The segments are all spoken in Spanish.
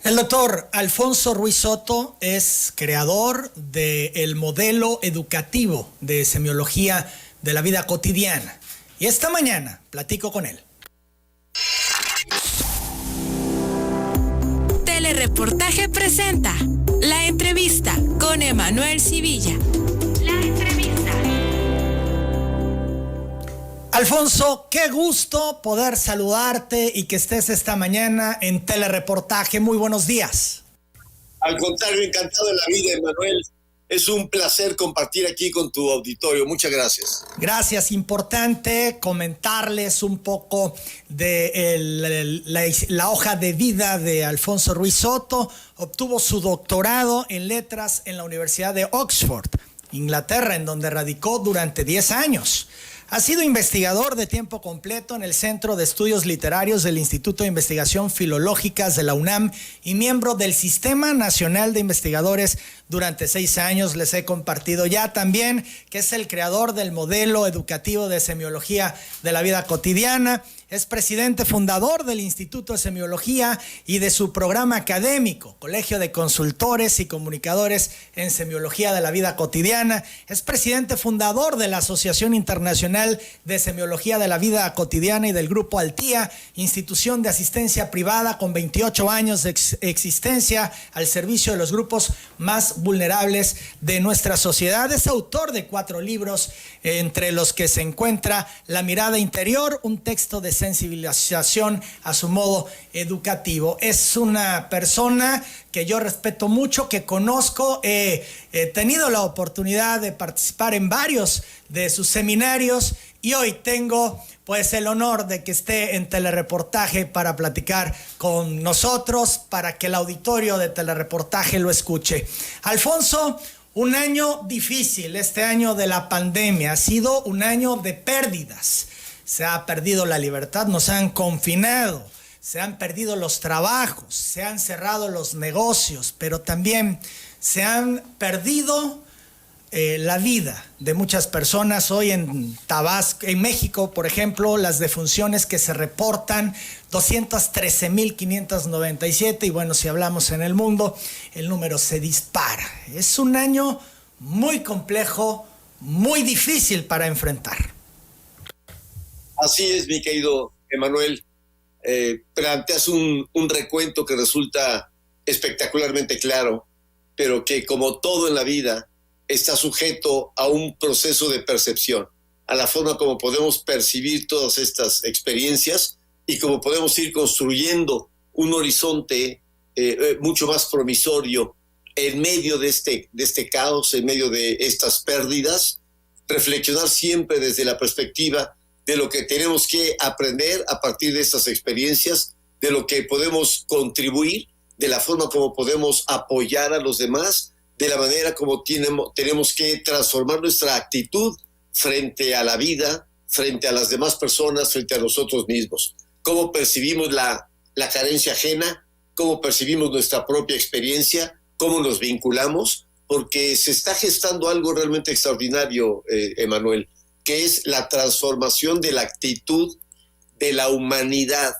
El doctor Alfonso Ruiz Soto es creador del modelo educativo de semiología de la vida cotidiana. Y esta mañana platico con él. Telereportaje presenta la entrevista con Emanuel Civilla. La entrevista. Alfonso, qué gusto poder saludarte y que estés esta mañana en Telereportaje. Muy buenos días. Al contrario, encantado de la vida, Emanuel. Es un placer compartir aquí con tu auditorio. Muchas gracias. Gracias. Importante comentarles un poco de la hoja de vida de Alfonso Ruiz Soto. Obtuvo su doctorado en letras en la Universidad de Oxford, Inglaterra, en donde radicó durante 10 años. Ha sido investigador de tiempo completo en el Centro de Estudios Literarios del Instituto de Investigación Filológicas de la UNAM y miembro del Sistema Nacional de Investigadores durante 6 años. Les he compartido ya también que es el creador del modelo educativo de semiología de la vida cotidiana. Es presidente fundador del Instituto de Semiología y de su programa académico, Colegio de Consultores y Comunicadores en Semiología de la Vida Cotidiana. Es presidente fundador de la Asociación Internacional de Semiología de la Vida Cotidiana y del Grupo Altía, institución de asistencia privada con 28 años de existencia al servicio de los grupos más vulnerables de nuestra sociedad. Es autor de 4 libros, entre los que se encuentra La mirada interior, un texto de sensibilización a su modo educativo. Es una persona que yo respeto mucho, que conozco. He tenido la oportunidad de participar en varios de sus seminarios y hoy tengo pues el honor de que esté en Telereportaje para platicar con nosotros, para que el auditorio de Telereportaje lo escuche. Alfonso, un año difícil, este año de la pandemia, ha sido un año de pérdidas. Se ha perdido la libertad, nos han confinado, se han perdido los trabajos, se han cerrado los negocios, pero también se han perdido la vida de muchas personas. Hoy en Tabasco, en México, por ejemplo, las defunciones que se reportan, 213,597, y bueno, si hablamos en el mundo, el número se dispara. Es un año muy complejo, muy difícil para enfrentar. Así es, mi querido Emanuel. Planteas un recuento que resulta espectacularmente claro, pero que, como todo en la vida, está sujeto a un proceso de percepción, a la forma como podemos percibir todas estas experiencias y cómo podemos ir construyendo un horizonte mucho más promisorio en medio de este caos, en medio de estas pérdidas. Reflexionar siempre desde la perspectiva de lo que tenemos que aprender a partir de estas experiencias, de lo que podemos contribuir, de la forma como podemos apoyar a los demás, de la manera como tenemos que transformar nuestra actitud frente a la vida, frente a las demás personas, frente a nosotros mismos. Cómo percibimos la carencia ajena, cómo percibimos nuestra propia experiencia, cómo nos vinculamos, porque se está gestando algo realmente extraordinario, Emanuel, que es la transformación de la actitud de la humanidad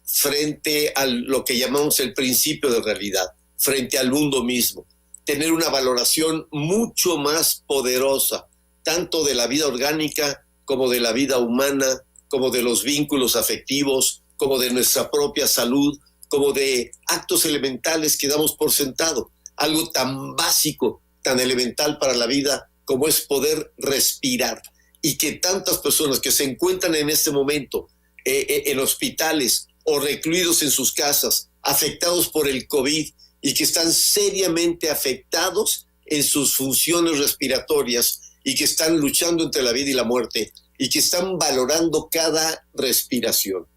frente a lo que llamamos el principio de realidad, frente al mundo mismo. Tener una valoración mucho más poderosa, tanto de la vida orgánica como de la vida humana, como de los vínculos afectivos, como de nuestra propia salud, como de actos elementales que damos por sentado. Algo tan básico, tan elemental para la vida como es poder respirar. Y que tantas personas que se encuentran en este momento en hospitales o recluidos en sus casas, afectados por el COVID, y que están seriamente afectados en sus funciones respiratorias y que están luchando entre la vida y la muerte y que están valorando cada respiración.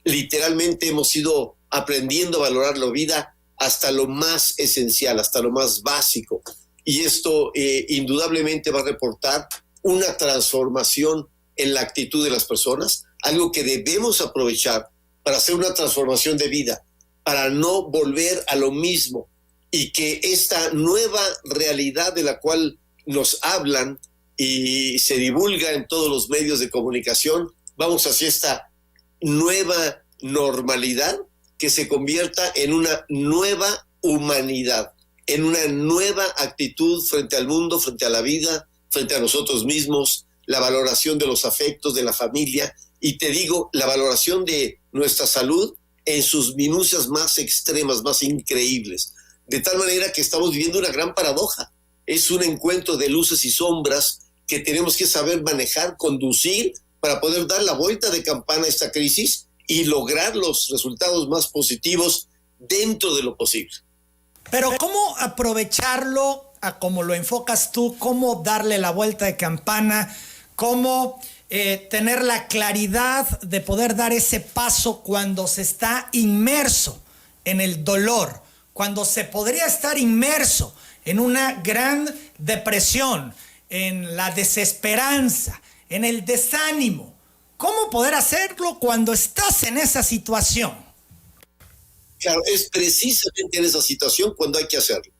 Literalmente hemos ido aprendiendo a valorar la vida hasta lo más esencial, hasta lo más básico. Y esto indudablemente va a reportar una transformación en la actitud de las personas, algo que debemos aprovechar para hacer una transformación de vida, para no volver a lo mismo, y que esta nueva realidad de la cual nos hablan y se divulga en todos los medios de comunicación, vamos hacia esta nueva normalidad, que se convierta en una nueva humanidad, en una nueva actitud frente al mundo, frente a la vida, frente a nosotros mismos, la valoración de los afectos, de la familia, y te digo, la valoración de nuestra salud en sus minucias más extremas, más increíbles. De tal manera que estamos viviendo una gran paradoja. Es un encuentro de luces y sombras que tenemos que saber manejar, conducir, para poder dar la vuelta de campana a esta crisis y lograr los resultados más positivos dentro de lo posible. Pero ¿cómo aprovecharlo a como lo enfocas tú? ¿Cómo darle la vuelta de campana? ¿Cómo tener la claridad de poder dar ese paso cuando se está inmerso en el dolor? Cuando se podría estar inmerso en una gran depresión, en la desesperanza, en el desánimo. ¿Cómo poder hacerlo cuando estás en esa situación? Claro, es precisamente en esa situación cuando hay que hacerlo.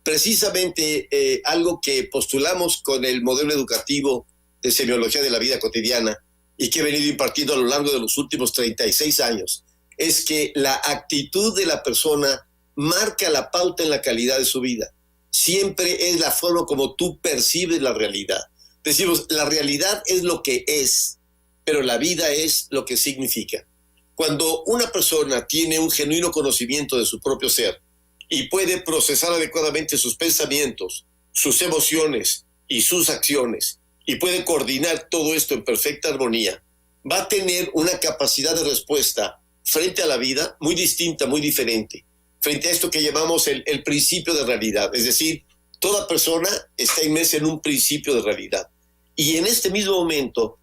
Precisamente algo que postulamos con el modelo educativo de semiología de la vida cotidiana y que he venido impartiendo a lo largo de los últimos 36 años, es que la actitud de la persona marca la pauta en la calidad de su vida. Siempre es la forma como tú percibes la realidad. Decimos, la realidad es lo que es, pero la vida es lo que significa. Cuando una persona tiene un genuino conocimiento de su propio ser y puede procesar adecuadamente sus pensamientos, sus emociones y sus acciones, y puede coordinar todo esto en perfecta armonía, va a tener una capacidad de respuesta frente a la vida muy distinta, muy diferente, frente a esto que llamamos el principio de realidad. Es decir, toda persona está inmersa en un principio de realidad. Y en este mismo momento,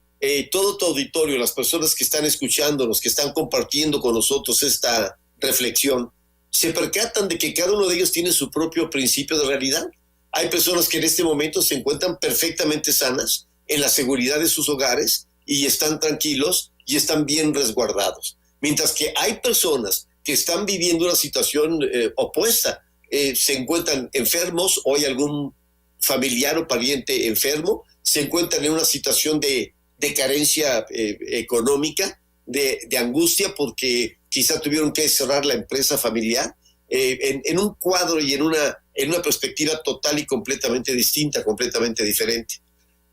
todo tu auditorio, las personas que están escuchándonos, que están compartiendo con nosotros esta reflexión, se percatan de que cada uno de ellos tiene su propio principio de realidad. Hay personas que en este momento se encuentran perfectamente sanas, en la seguridad de sus hogares, y están tranquilos y están bien resguardados. Mientras que hay personas que están viviendo una situación opuesta, se encuentran enfermos, o hay algún familiar o pariente enfermo, se encuentran en una situación de carencia económica, de angustia porque quizá tuvieron que cerrar la empresa familiar, en un cuadro y en una perspectiva total y completamente distinta, completamente diferente.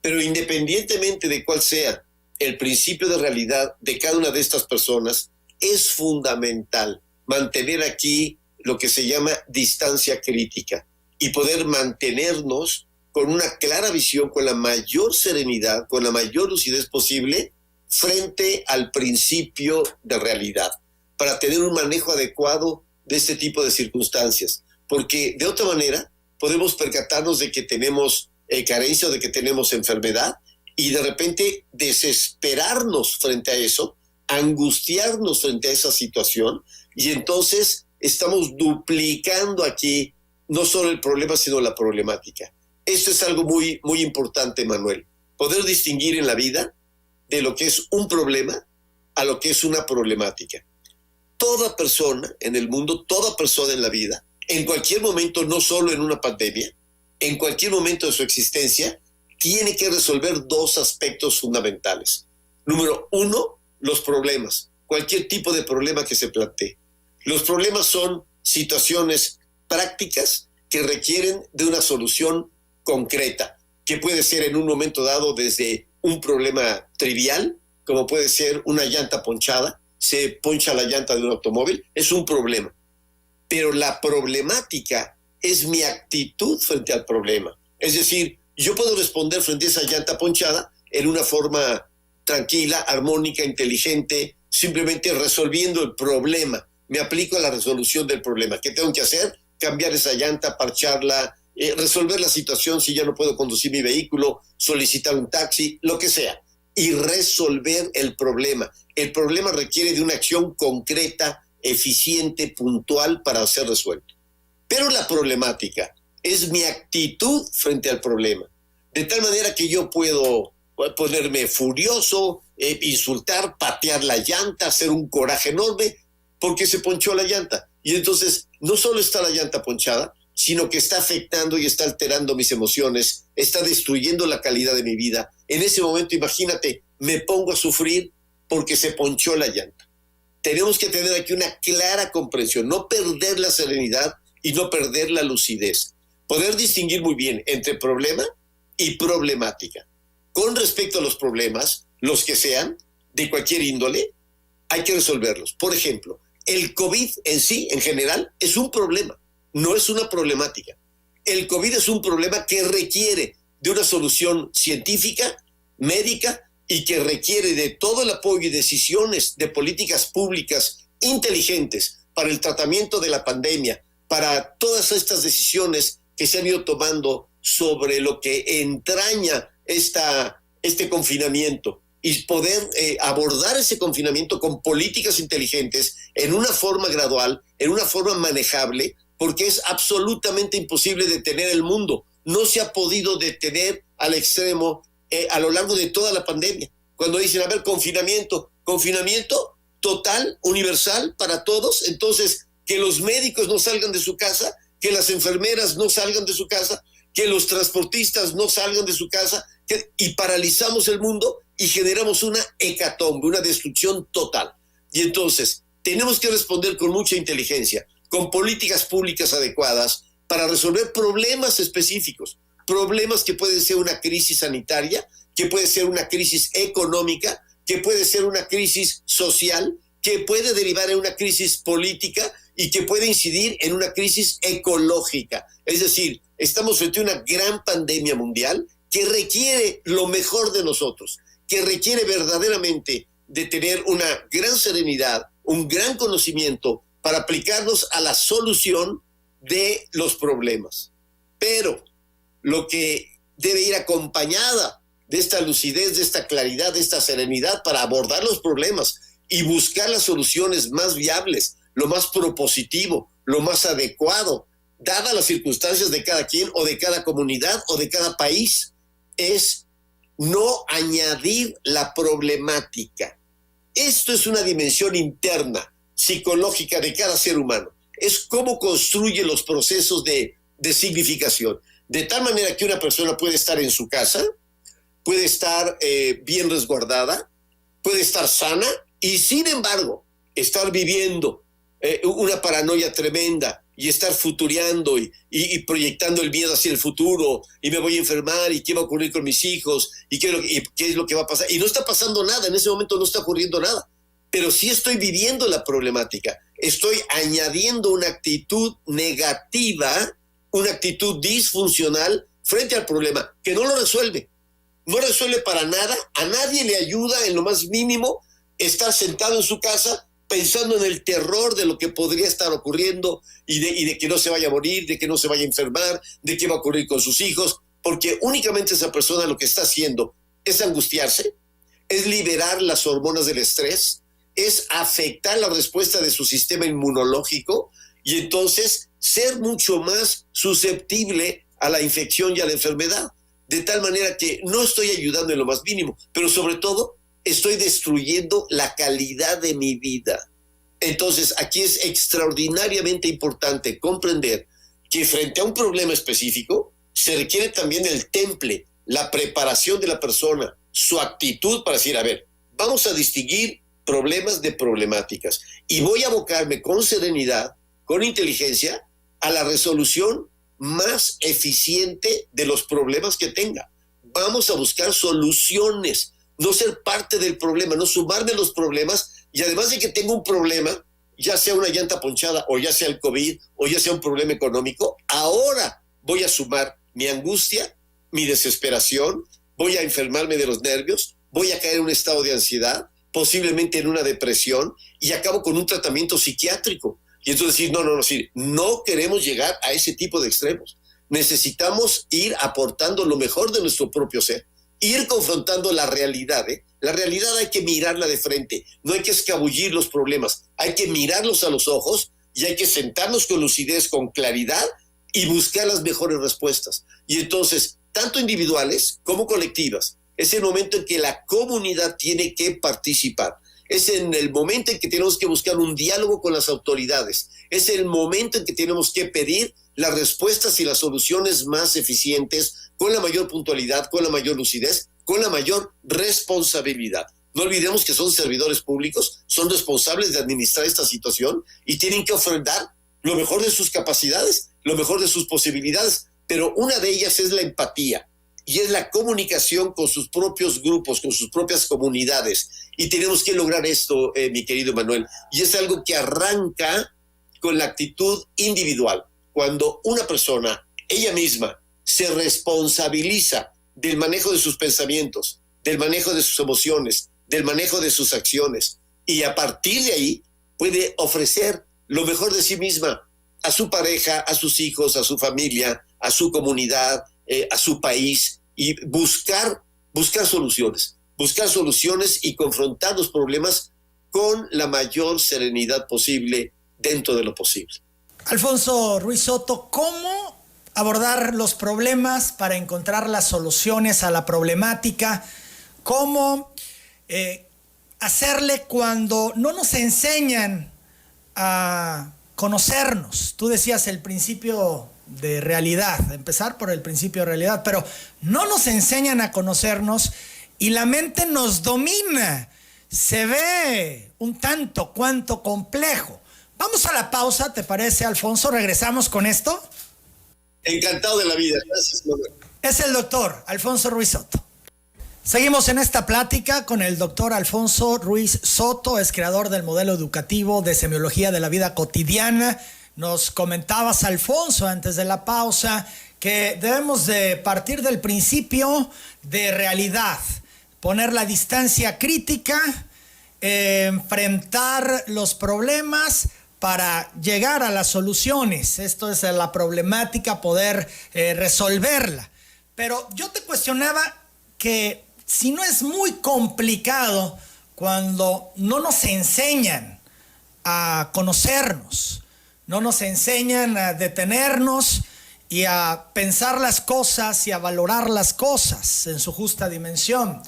Pero independientemente de cuál sea el principio de realidad de cada una de estas personas, es fundamental mantener aquí lo que se llama distancia crítica y poder mantenernos con una clara visión, con la mayor serenidad, con la mayor lucidez posible frente al principio de realidad, para tener un manejo adecuado de este tipo de circunstancias. Porque de otra manera podemos percatarnos de que tenemos carencia o de que tenemos enfermedad y de repente desesperarnos frente a eso, angustiarnos frente a esa situación, y entonces estamos duplicando aquí no solo el problema, sino la problemática. Esto es algo muy, muy importante, Manuel. Poder distinguir en la vida de lo que es un problema a lo que es una problemática. Toda persona en el mundo, toda persona en la vida, en cualquier momento, no solo en una pandemia, en cualquier momento de su existencia, tiene que resolver dos aspectos fundamentales. Número uno, los problemas. Cualquier tipo de problema que se plantee. Los problemas son situaciones prácticas que requieren de una solución concreta, que puede ser en un momento dado desde un problema trivial, como puede ser una llanta ponchada, se poncha la llanta de un automóvil, es un problema. Pero la problemática es mi actitud frente al problema. Es decir, yo puedo responder frente a esa llanta ponchada en una forma tranquila, armónica, inteligente, simplemente resolviendo el problema. Me aplico a la resolución del problema. ¿Qué tengo que hacer? Cambiar esa llanta, parcharla, resolver la situación si ya no puedo conducir mi vehículo, solicitar un taxi, lo que sea. Y resolver el problema. El problema requiere de una acción concreta, eficiente, puntual para ser resuelto. Pero la problemática es mi actitud frente al problema. De tal manera que yo puedo ponerme furioso, insultar, patear la llanta, hacer un coraje enorme porque se ponchó la llanta. Y entonces no solo está la llanta ponchada, sino que está afectando y está alterando mis emociones, está destruyendo la calidad de mi vida. En ese momento, imagínate, me pongo a sufrir porque se ponchó la llanta. tenemos que tener aquí una clara comprensión, no perder la serenidad y no perder la lucidez. Poder distinguir muy bien entre problema y problemática. Con respecto a los problemas, los que sean, de cualquier índole, hay que resolverlos. Por ejemplo, el COVID en sí, en general, es un problema, no es una problemática. El COVID es un problema que requiere de una solución científica, médica, y que requiere de todo el apoyo y decisiones de políticas públicas inteligentes para el tratamiento de la pandemia, para todas estas decisiones que se han ido tomando sobre lo que entraña este confinamiento y poder abordar ese confinamiento con políticas inteligentes en una forma gradual, en una forma manejable, porque es absolutamente imposible detener el mundo. No se ha podido detener al extremo a lo largo de toda la pandemia. Cuando dicen, a ver, confinamiento total, universal para todos, entonces que los médicos no salgan de su casa, que las enfermeras no salgan de su casa, que los transportistas no salgan de su casa, y paralizamos el mundo y generamos una hecatombe, una destrucción total. Y entonces tenemos que responder con mucha inteligencia, con políticas públicas adecuadas para resolver problemas específicos, problemas que pueden ser una crisis sanitaria, que puede ser una crisis económica, que puede ser una crisis social, que puede derivar en una crisis política y que puede incidir en una crisis ecológica. Es decir, estamos frente a una gran pandemia mundial que requiere lo mejor de nosotros, que requiere verdaderamente de tener una gran serenidad, un gran conocimiento para aplicarnos a la solución de los problemas. Pero lo que debe ir acompañada de esta lucidez, de esta claridad, de esta serenidad para abordar los problemas y buscar las soluciones más viables, lo más propositivo, lo más adecuado, dadas las circunstancias de cada quien o de cada comunidad o de cada país, es no añadir la problemática. Esto es una dimensión interna, psicológica de cada ser humano. Es cómo construye los procesos de significación. De tal manera que una persona puede estar en su casa, puede estar bien resguardada, puede estar sana y sin embargo estar viviendo una paranoia tremenda y estar futureando y proyectando el miedo hacia el futuro y me voy a enfermar y qué va a ocurrir con mis hijos y qué es lo que va a pasar. Y no está pasando nada, en ese momento no está ocurriendo nada, pero sí estoy viviendo la problemática, estoy añadiendo una actitud negativa, una actitud disfuncional frente al problema que no lo resuelve. No resuelve para nada, a nadie le ayuda en lo más mínimo estar sentado en su casa pensando en el terror de lo que podría estar ocurriendo y de que no se vaya a morir, de que no se vaya a enfermar, de qué va a ocurrir con sus hijos, porque únicamente esa persona lo que está haciendo es angustiarse, es liberar las hormonas del estrés, es afectar la respuesta de su sistema inmunológico y entonces ser mucho más susceptible a la infección y a la enfermedad. De tal manera que no estoy ayudando en lo más mínimo, pero sobre todo estoy destruyendo la calidad de mi vida. Entonces, aquí es extraordinariamente importante comprender que frente a un problema específico se requiere también el temple, la preparación de la persona, su actitud para decir, a ver, vamos a distinguir problemas de problemáticas y voy a abocarme con serenidad, con inteligencia, a la resolución más eficiente de los problemas que tenga. Vamos a buscar soluciones, no ser parte del problema, no sumarme a los problemas, y además de que tengo un problema, ya sea una llanta ponchada o ya sea el COVID o ya sea un problema económico, ahora voy a sumar mi angustia, mi desesperación, voy a enfermarme de los nervios, voy a caer en un estado de ansiedad, posiblemente en una depresión, y acabo con un tratamiento psiquiátrico. Y entonces decir, no queremos llegar a ese tipo de extremos. Necesitamos ir aportando lo mejor de nuestro propio ser, ir confrontando la realidad. La realidad hay que mirarla de frente, no hay que escabullir los problemas, hay que mirarlos a los ojos y hay que sentarnos con lucidez, con claridad y buscar las mejores respuestas. Y entonces, tanto individuales como colectivas, es el momento en que la comunidad tiene que participar. Es en el momento en que tenemos que buscar un diálogo con las autoridades. Es el momento en que tenemos que pedir las respuestas y las soluciones más eficientes, con la mayor puntualidad, con la mayor lucidez, con la mayor responsabilidad. No olvidemos que son servidores públicos, son responsables de administrar esta situación y tienen que ofrendar lo mejor de sus capacidades, lo mejor de sus posibilidades, pero una de ellas es la empatía y es la comunicación con sus propios grupos, con sus propias comunidades. Y tenemos que lograr esto, mi querido Manuel. Y es algo que arranca con la actitud individual. Cuando una persona, ella misma, se responsabiliza del manejo de sus pensamientos, del manejo de sus emociones, del manejo de sus acciones, y a partir de ahí puede ofrecer lo mejor de sí misma a su pareja, a sus hijos, a su familia, a su comunidad, a su país, y buscar soluciones y confrontar los problemas con la mayor serenidad posible dentro de lo posible. Alfonso Ruiz Soto, ¿cómo abordar los problemas para encontrar las soluciones a la problemática? ¿Cómo hacerle cuando no nos enseñan a conocernos? Tú decías el principio de realidad, empezar por el principio de realidad, pero no nos enseñan a conocernos y la mente nos domina. Se ve un tanto cuanto complejo. Vamos a la pausa, ¿te parece, Alfonso? ¿Regresamos con esto? Encantado de la vida. Gracias, Manuel. Es el doctor Alfonso Ruiz Soto. Seguimos en esta plática con el doctor Alfonso Ruiz Soto, es creador del modelo educativo de semiología de la vida cotidiana. Nos comentabas, Alfonso, antes de la pausa, que debemos de partir del principio de realidad, poner la distancia crítica, enfrentar los problemas para llegar a las soluciones. Esto es la problemática, poder resolverla. Pero yo te cuestionaba que si no es muy complicado cuando no nos enseñan a conocernos, no nos enseñan a detenernos y a pensar las cosas y a valorar las cosas en su justa dimensión.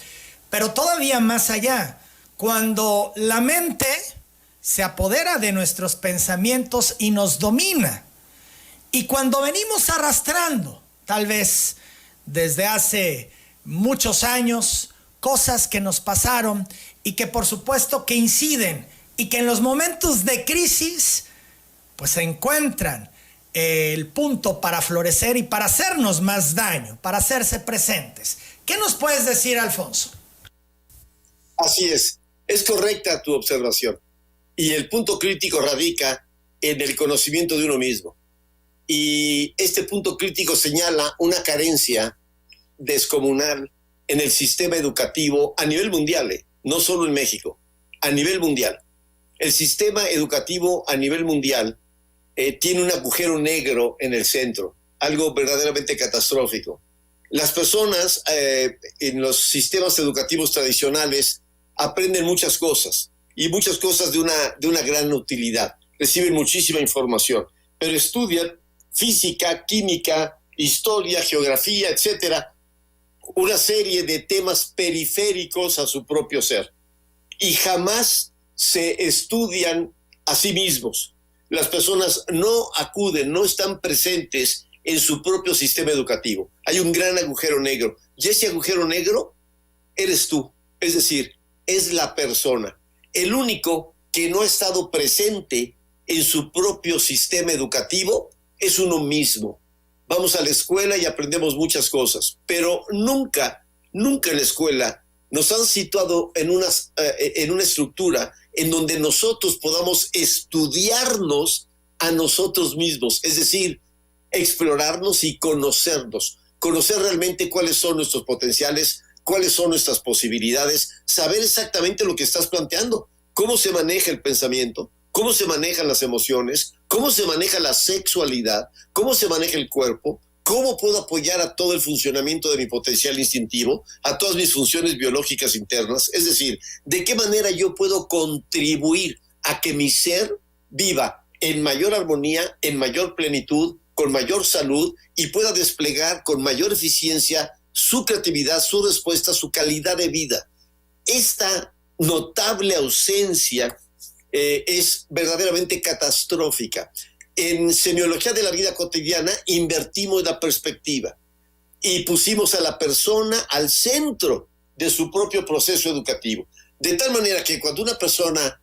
Pero todavía más allá, cuando la mente se apodera de nuestros pensamientos y nos domina, y cuando venimos arrastrando, tal vez desde hace muchos años, cosas que nos pasaron y que por supuesto que inciden y que en los momentos de crisis pues se encuentran el punto para florecer y para hacernos más daño, para hacerse presentes. ¿Qué nos puedes decir, Alfonso? Así es correcta tu observación. Y el punto crítico radica en el conocimiento de uno mismo. Y este punto crítico señala una carencia descomunal en el sistema educativo a nivel mundial, no solo en México, a nivel mundial. El sistema educativo a nivel mundial tiene un agujero negro en el centro, algo verdaderamente catastrófico. Las personas en los sistemas educativos tradicionales aprenden muchas cosas, y muchas cosas de una gran utilidad. Reciben muchísima información, pero estudian física, química, historia, geografía, etcétera, una serie de temas periféricos a su propio ser, y jamás se estudian a sí mismos. Las personas no acuden, no están presentes en su propio sistema educativo. Hay un gran agujero negro, y ese agujero negro eres tú, es decir, es la persona. El único que no ha estado presente en su propio sistema educativo es uno mismo. Vamos a la escuela y aprendemos muchas cosas, pero nunca en la escuela nos han situado en una estructura en donde nosotros podamos estudiarnos a nosotros mismos, es decir, explorarnos y conocernos, conocer realmente cuáles son nuestros potenciales, cuáles son nuestras posibilidades, saber exactamente lo que estás planteando, cómo se maneja el pensamiento, cómo se manejan las emociones, cómo se maneja la sexualidad, cómo se maneja el cuerpo, cómo puedo apoyar a todo el funcionamiento de mi potencial instintivo, a todas mis funciones biológicas internas, es decir, de qué manera yo puedo contribuir a que mi ser viva en mayor armonía, en mayor plenitud, con mayor salud y pueda desplegar con mayor eficiencia su creatividad, su respuesta, su calidad de vida. Esta notable ausencia es verdaderamente catastrófica. En semiología de la vida cotidiana invertimos la perspectiva y pusimos a la persona al centro de su propio proceso educativo. De tal manera que cuando una persona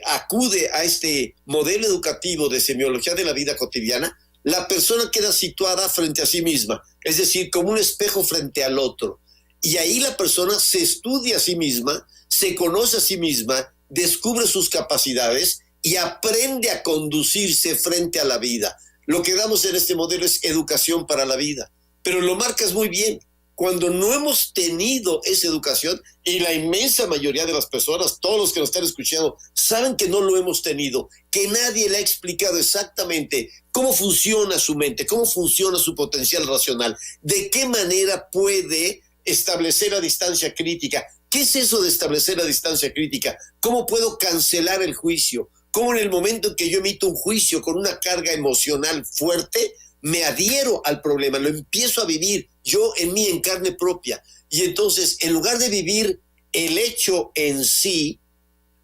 acude a este modelo educativo de semiología de la vida cotidiana, la persona queda situada frente a sí misma, es decir, como un espejo frente al otro. Y ahí la persona se estudia a sí misma, se conoce a sí misma, descubre sus capacidades y aprende a conducirse frente a la vida. Lo que damos en este modelo es educación para la vida, pero lo marcas muy bien. Cuando no hemos tenido esa educación, y la inmensa mayoría de las personas, todos los que nos están escuchando, saben que no lo hemos tenido, que nadie le ha explicado exactamente cómo funciona su mente, cómo funciona su potencial racional, de qué manera puede establecer la distancia crítica. ¿Qué es eso de establecer la distancia crítica? ¿Cómo puedo cancelar el juicio? ¿Cómo en el momento en que yo emito un juicio con una carga emocional fuerte, me adhiero al problema, lo empiezo a vivir yo en mí, en carne propia? Y entonces, en lugar de vivir el hecho en sí,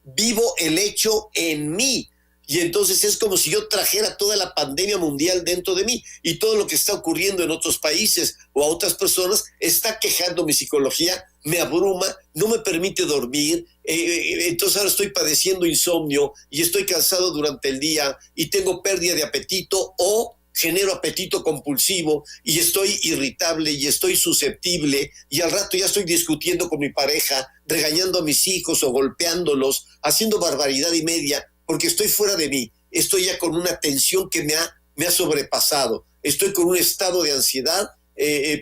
vivo el hecho en mí. Y entonces es como si yo trajera toda la pandemia mundial dentro de mí, y todo lo que está ocurriendo en otros países o a otras personas está quejando mi psicología, me abruma, no me permite dormir. Entonces ahora estoy padeciendo insomnio y estoy cansado durante el día y tengo pérdida de apetito o genero apetito compulsivo y estoy irritable y estoy susceptible, y al rato ya estoy discutiendo con mi pareja, regañando a mis hijos o golpeándolos, haciendo barbaridad y media, porque estoy fuera de mí, estoy ya con una tensión que me ha sobrepasado, estoy con un estado de ansiedad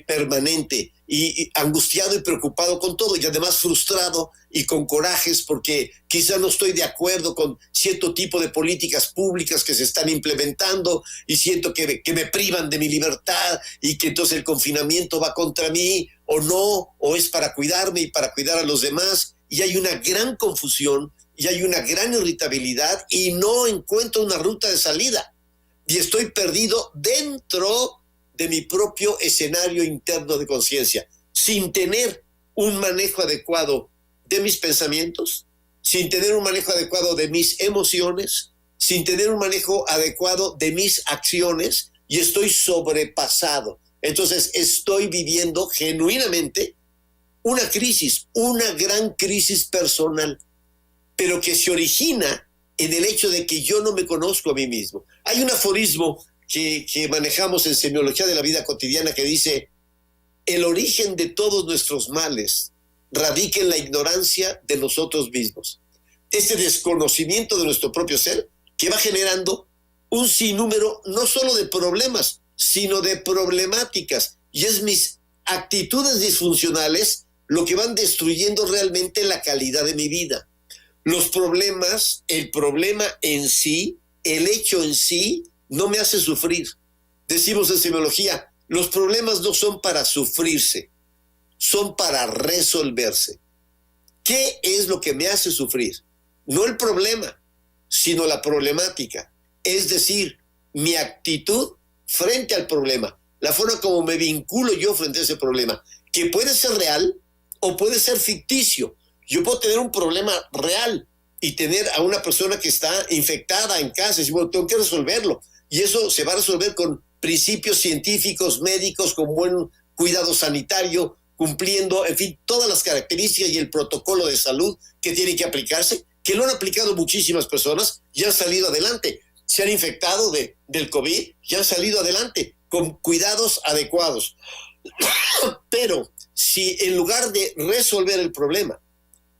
permanente y angustiado y preocupado con todo, y además frustrado y con corajes porque quizá no estoy de acuerdo con cierto tipo de políticas públicas que se están implementando, y siento que me privan de mi libertad y que entonces el confinamiento va contra mí, o no, o es para cuidarme y para cuidar a los demás, y hay una gran confusión y hay una gran irritabilidad y no encuentro una ruta de salida, y estoy perdido dentro de mi propio escenario interno de conciencia, sin tener un manejo adecuado de mis pensamientos, sin tener un manejo adecuado de mis emociones, sin tener un manejo adecuado de mis acciones, y estoy sobrepasado. Entonces estoy viviendo genuinamente una crisis, una gran crisis personal, pero que se origina en el hecho de que yo no me conozco a mí mismo. Hay un aforismo que manejamos en semiología de la vida cotidiana que dice: el origen de todos nuestros males radica en la ignorancia de nosotros mismos. Este desconocimiento de nuestro propio ser que va generando un sinnúmero no solo de problemas, sino de problemáticas, y es mis actitudes disfuncionales lo que van destruyendo realmente la calidad de mi vida. Los problemas, el problema en sí, el hecho en sí, no me hace sufrir. Decimos en semiología, los problemas no son para sufrirse, son para resolverse. ¿Qué es lo que me hace sufrir? No el problema, sino la problemática. Es decir, mi actitud frente al problema, la forma como me vinculo yo frente a ese problema, que puede ser real o puede ser ficticio. Yo puedo tener un problema real y tener a una persona que está infectada en casa y decir, bueno, tengo que resolverlo. Y eso se va a resolver con principios científicos, médicos, con buen cuidado sanitario, cumpliendo, en fin, todas las características y el protocolo de salud que tiene que aplicarse, que lo han aplicado muchísimas personas y han salido adelante. Se han infectado del COVID y han salido adelante con cuidados adecuados. Pero si en lugar de resolver el problema,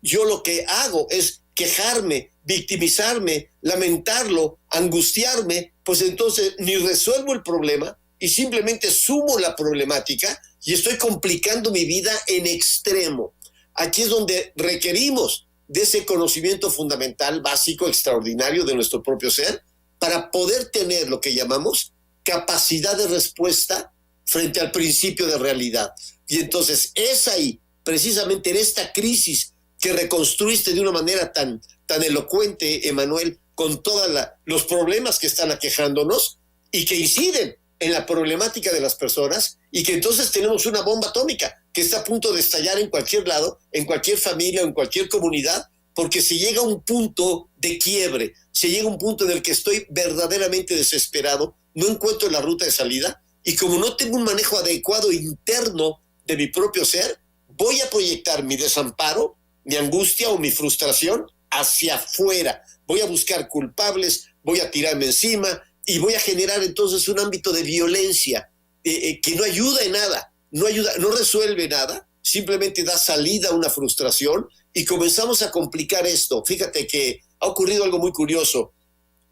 yo lo que hago es quejarme, victimizarme, lamentarlo, angustiarme, pues entonces ni resuelvo el problema y simplemente sumo la problemática y estoy complicando mi vida en extremo. Aquí es donde requerimos de ese conocimiento fundamental, básico, extraordinario de nuestro propio ser, para poder tener lo que llamamos capacidad de respuesta frente al principio de realidad. Y entonces es ahí, precisamente en esta crisis que reconstruiste de una manera tan elocuente, Emanuel, con todos los problemas que están aquejándonos y que inciden en la problemática de las personas, y que entonces tenemos una bomba atómica que está a punto de estallar en cualquier lado, en cualquier familia o en cualquier comunidad, porque se llega a un punto de quiebre, se llega a un punto en el que estoy verdaderamente desesperado, no encuentro la ruta de salida, y como no tengo un manejo adecuado interno de mi propio ser, voy a proyectar mi desamparo, mi angustia o mi frustración hacia afuera. Voy a buscar culpables, voy a tirarme encima y voy a generar entonces un ámbito de violencia que no ayuda en nada, no resuelve nada, simplemente da salida a una frustración y comenzamos a complicar esto. Fíjate que ha ocurrido algo muy curioso.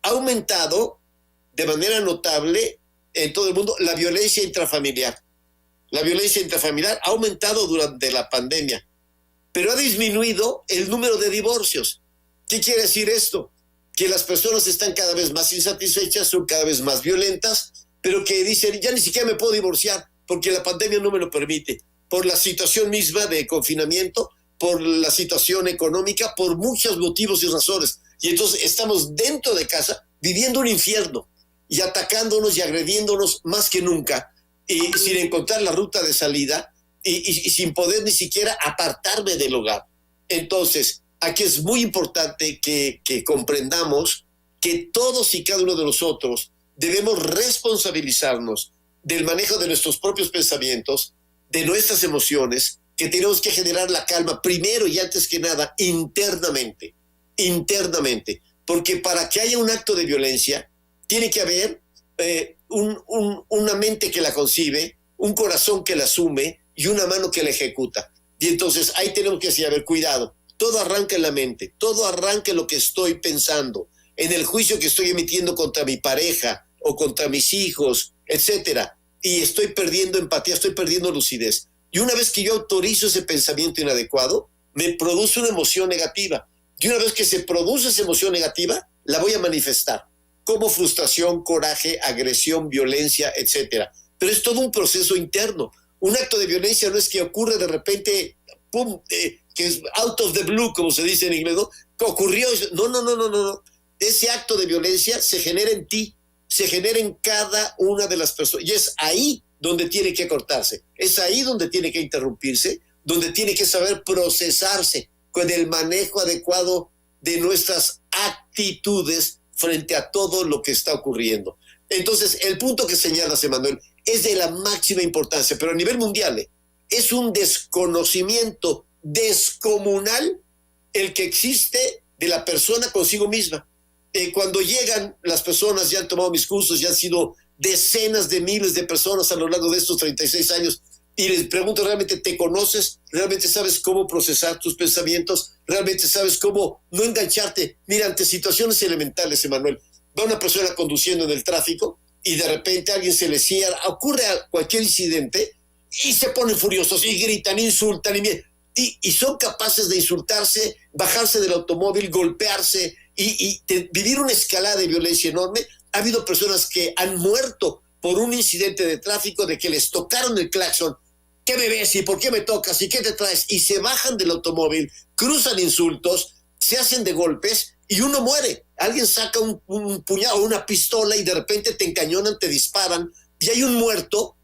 Ha aumentado de manera notable en todo el mundo la violencia intrafamiliar. La violencia intrafamiliar ha aumentado durante la pandemia, pero ha disminuido el número de divorcios. ¿Qué quiere decir esto? Que las personas están cada vez más insatisfechas, son cada vez más violentas, pero que dicen, ya ni siquiera me puedo divorciar porque la pandemia no me lo permite, por la situación misma de confinamiento, por la situación económica, por muchos motivos y razones. Y entonces estamos dentro de casa viviendo un infierno y atacándonos y agrediéndonos más que nunca, y sin encontrar la ruta de salida y sin poder ni siquiera apartarme del hogar. Entonces, aquí es muy importante que comprendamos que todos y cada uno de nosotros debemos responsabilizarnos del manejo de nuestros propios pensamientos, de nuestras emociones, que tenemos que generar la calma primero y antes que nada internamente, porque para que haya un acto de violencia tiene que haber una mente que la concibe, un corazón que la asume y una mano que la ejecuta. Y entonces ahí tenemos que decir, a ver, cuidado, todo arranca en la mente, todo arranca en lo que estoy pensando, en el juicio que estoy emitiendo contra mi pareja o contra mis hijos, etcétera, y estoy perdiendo empatía, estoy perdiendo lucidez. Y una vez que yo autorizo ese pensamiento inadecuado, me produce una emoción negativa. Y una vez que se produce esa emoción negativa, la voy a manifestar como frustración, coraje, agresión, violencia, etcétera. Pero es todo un proceso interno. Un acto de violencia no es que ocurre de repente, pum, que es out of the blue, como se dice en inglés, ¿no? Que ocurrió. No. Ese acto de violencia se genera en ti, se genera en cada una de las personas. Y es ahí donde tiene que cortarse, es ahí donde tiene que interrumpirse, donde tiene que saber procesarse con el manejo adecuado de nuestras actitudes frente a todo lo que está ocurriendo. Entonces, el punto que señalas, Emanuel, es de la máxima importancia, pero a nivel mundial, es un desconocimiento descomunal el que existe de la persona consigo misma. Cuando llegan las personas, ya han tomado mis cursos, ya han sido decenas de miles de personas a lo largo de estos 36 años, y les pregunto, ¿realmente te conoces? ¿Realmente sabes cómo procesar tus pensamientos? ¿Realmente sabes cómo no engancharte? Mira, ante situaciones elementales, Emanuel, va una persona conduciendo en el tráfico y de repente a alguien se le cierra, ocurre cualquier incidente y se ponen furiosos y gritan, insultan y son capaces de insultarse, bajarse del automóvil, golpearse y vivir una escalada de violencia enorme. Ha habido personas que han muerto por un incidente de tráfico, de que les tocaron el claxon. ¿Qué me ves? ¿Y por qué me tocas? ¿Y qué te traes? Y se bajan del automóvil, cruzan insultos, se hacen de golpes y uno muere. Alguien saca un puñal o una pistola y de repente te encañonan, te disparan y hay un muerto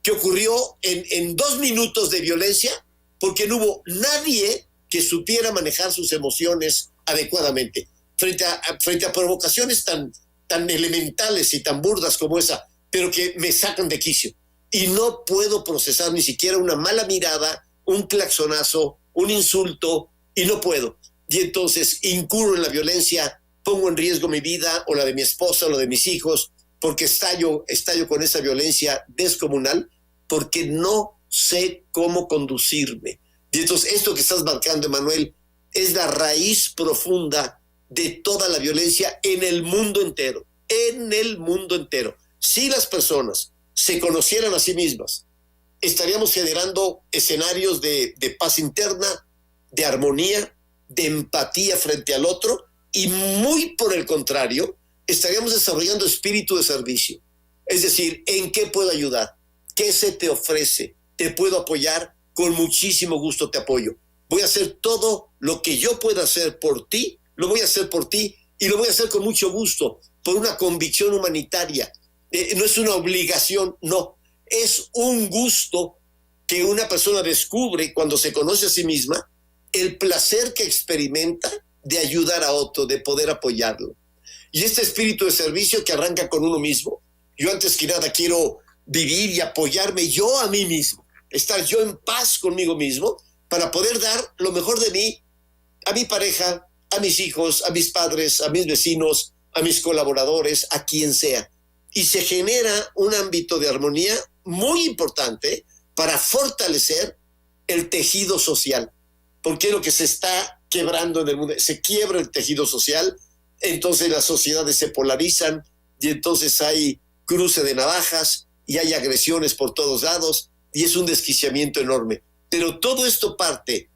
que ocurrió en 2 minutos de violencia porque no hubo nadie que supiera manejar sus emociones adecuadamente. Frente a provocaciones tan elementales y tan burdas como esa, pero que me sacan de quicio. Y no puedo procesar ni siquiera una mala mirada, un claxonazo, un insulto, y no puedo. Y entonces incurro en la violencia, pongo en riesgo mi vida o la de mi esposa o la de mis hijos, porque estallo con esa violencia descomunal, porque no sé cómo conducirme. Y entonces esto que estás marcando, Emanuel, es la raíz profunda de toda la violencia en el mundo entero, Si las personas se conocieran a sí mismas, estaríamos generando escenarios de paz interna, de armonía, de empatía frente al otro, y muy por el contrario, estaríamos desarrollando espíritu de servicio. Es decir, ¿en qué puedo ayudar? ¿Qué se te ofrece? ¿Te puedo apoyar? Con muchísimo gusto te apoyo. Voy a hacer todo lo que yo pueda hacer por ti, lo voy a hacer por ti y lo voy a hacer con mucho gusto, por una convicción humanitaria. No es una obligación, no. Es un gusto que una persona descubre cuando se conoce a sí misma, el placer que experimenta de ayudar a otro, de poder apoyarlo. Y este espíritu de servicio que arranca con uno mismo, yo antes que nada quiero vivir y apoyarme yo a mí mismo, estar yo en paz conmigo mismo, para poder dar lo mejor de mí a mi pareja, a mis hijos, a mis padres, a mis vecinos, a mis colaboradores, a quien sea. Y se genera un ámbito de armonía muy importante para fortalecer el tejido social, porque es lo que se está quebrando en el mundo. Se quiebra el tejido social, entonces las sociedades se polarizan y entonces hay cruce de navajas y hay agresiones por todos lados y es un desquiciamiento enorme. Pero todo esto parte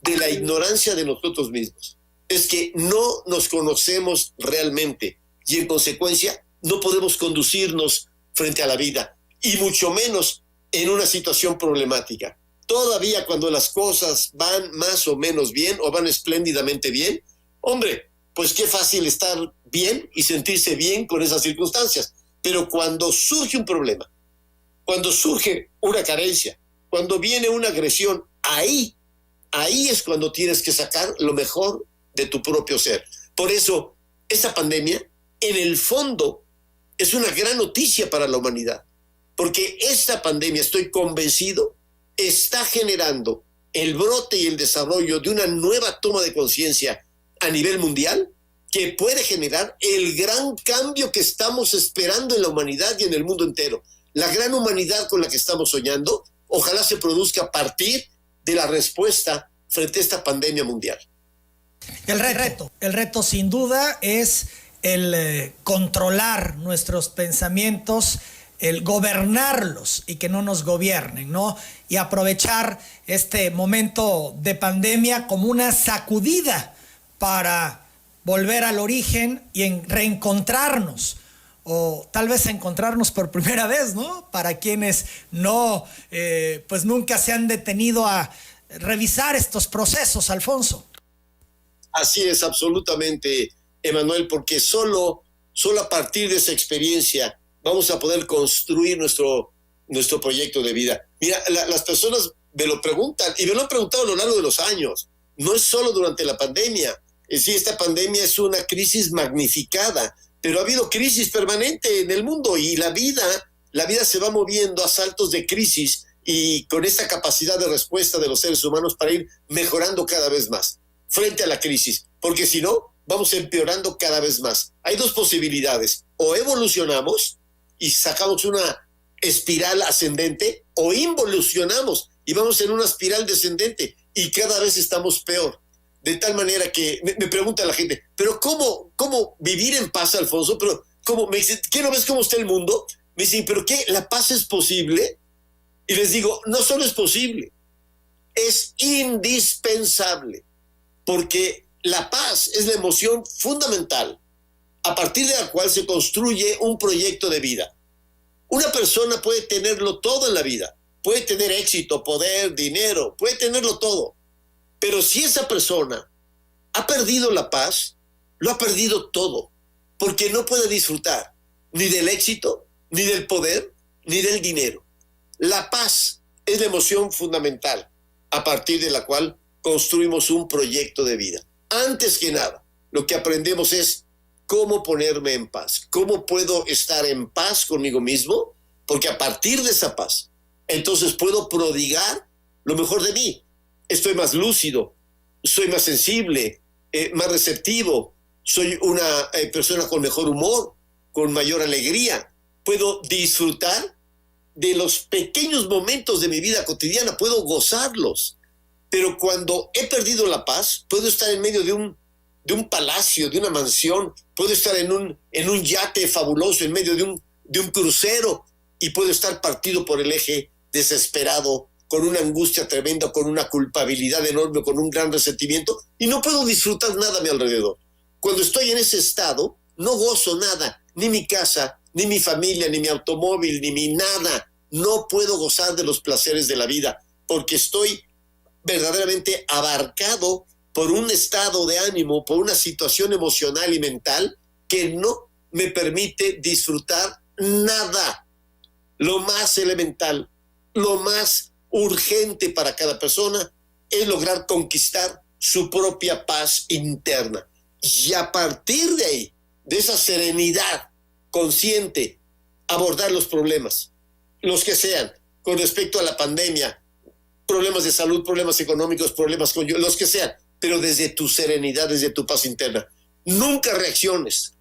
de la ignorancia de nosotros mismos. Es que no nos conocemos realmente y en consecuencia no podemos conducirnos frente a la vida y mucho menos en una situación problemática. Todavía cuando las cosas van más o menos bien o van espléndidamente bien, hombre, pues qué fácil estar bien y sentirse bien con esas circunstancias. Pero cuando surge un problema, cuando surge una carencia, cuando viene una agresión, ahí es cuando tienes que sacar lo mejor de tu propio ser. Por eso, esta pandemia, en el fondo, es una gran noticia para la humanidad, porque esta pandemia, estoy convencido, está generando el brote y el desarrollo de una nueva toma de conciencia a nivel mundial que puede generar el gran cambio que estamos esperando en la humanidad y en el mundo entero. La gran humanidad con la que estamos soñando, ojalá se produzca a partir de la respuesta frente a esta pandemia mundial. El reto sin duda es el controlar nuestros pensamientos, el gobernarlos y que no nos gobiernen, ¿no? Y aprovechar este momento de pandemia como una sacudida para volver al origen y reencontrarnos, o tal vez encontrarnos por primera vez, ¿no? Para quienes no, pues nunca se han detenido a revisar estos procesos, Alfonso. Así es, absolutamente, Emanuel, porque solo a partir de esa experiencia vamos a poder construir nuestro proyecto de vida. Mira, las personas me lo preguntan, y me lo han preguntado a lo largo de los años. No es solo durante la pandemia. Sí, esta pandemia es una crisis magnificada, pero ha habido crisis permanente en el mundo y la vida se va moviendo a saltos de crisis y con esta capacidad de respuesta de los seres humanos para ir mejorando cada vez más frente a la crisis, porque si no, vamos empeorando cada vez más. Hay dos posibilidades: o evolucionamos y sacamos una espiral ascendente, o involucionamos y vamos en una espiral descendente y cada vez estamos peor. De tal manera que me pregunta la gente, ¿pero cómo vivir en paz, Alfonso? Pero ¿cómo? Me dice, ¿qué no ves cómo está el mundo? Me dicen, ¿pero qué? ¿La paz es posible? Y les digo, no solo es posible, es indispensable, porque la paz es la emoción fundamental a partir de la cual se construye un proyecto de vida. Una persona puede tenerlo todo en la vida, puede tener éxito, poder, dinero, puede tenerlo todo. Pero si esa persona ha perdido la paz, lo ha perdido todo, porque no puede disfrutar ni del éxito, ni del poder, ni del dinero. La paz es la emoción fundamental a partir de la cual construimos un proyecto de vida. Antes que nada, lo que aprendemos es cómo ponerme en paz, cómo puedo estar en paz conmigo mismo, porque a partir de esa paz, entonces puedo prodigar lo mejor de mí. Estoy más lúcido, soy más sensible, más receptivo, soy una persona con mejor humor, con mayor alegría. Puedo disfrutar de los pequeños momentos de mi vida cotidiana, puedo gozarlos. Pero cuando he perdido la paz, puedo estar en medio de un palacio, de una mansión, puedo estar en un yate fabuloso, en medio de un crucero, y puedo estar partido por el eje, desesperado, con una angustia tremenda, con una culpabilidad enorme, con un gran resentimiento, y no puedo disfrutar nada a mi alrededor. Cuando estoy en ese estado, no gozo nada, ni mi casa, ni mi familia, ni mi automóvil, ni mi nada. No puedo gozar de los placeres de la vida, porque estoy verdaderamente abarcado por un estado de ánimo, por una situación emocional y mental que no me permite disfrutar nada. Lo más elemental, lo más urgente para cada persona es lograr conquistar su propia paz interna. Y a partir de ahí, de esa serenidad consciente, abordar los problemas, los que sean, con respecto a la pandemia, problemas de salud, problemas económicos, problemas con los que sean, pero desde tu serenidad, desde tu paz interna. Nunca reacciones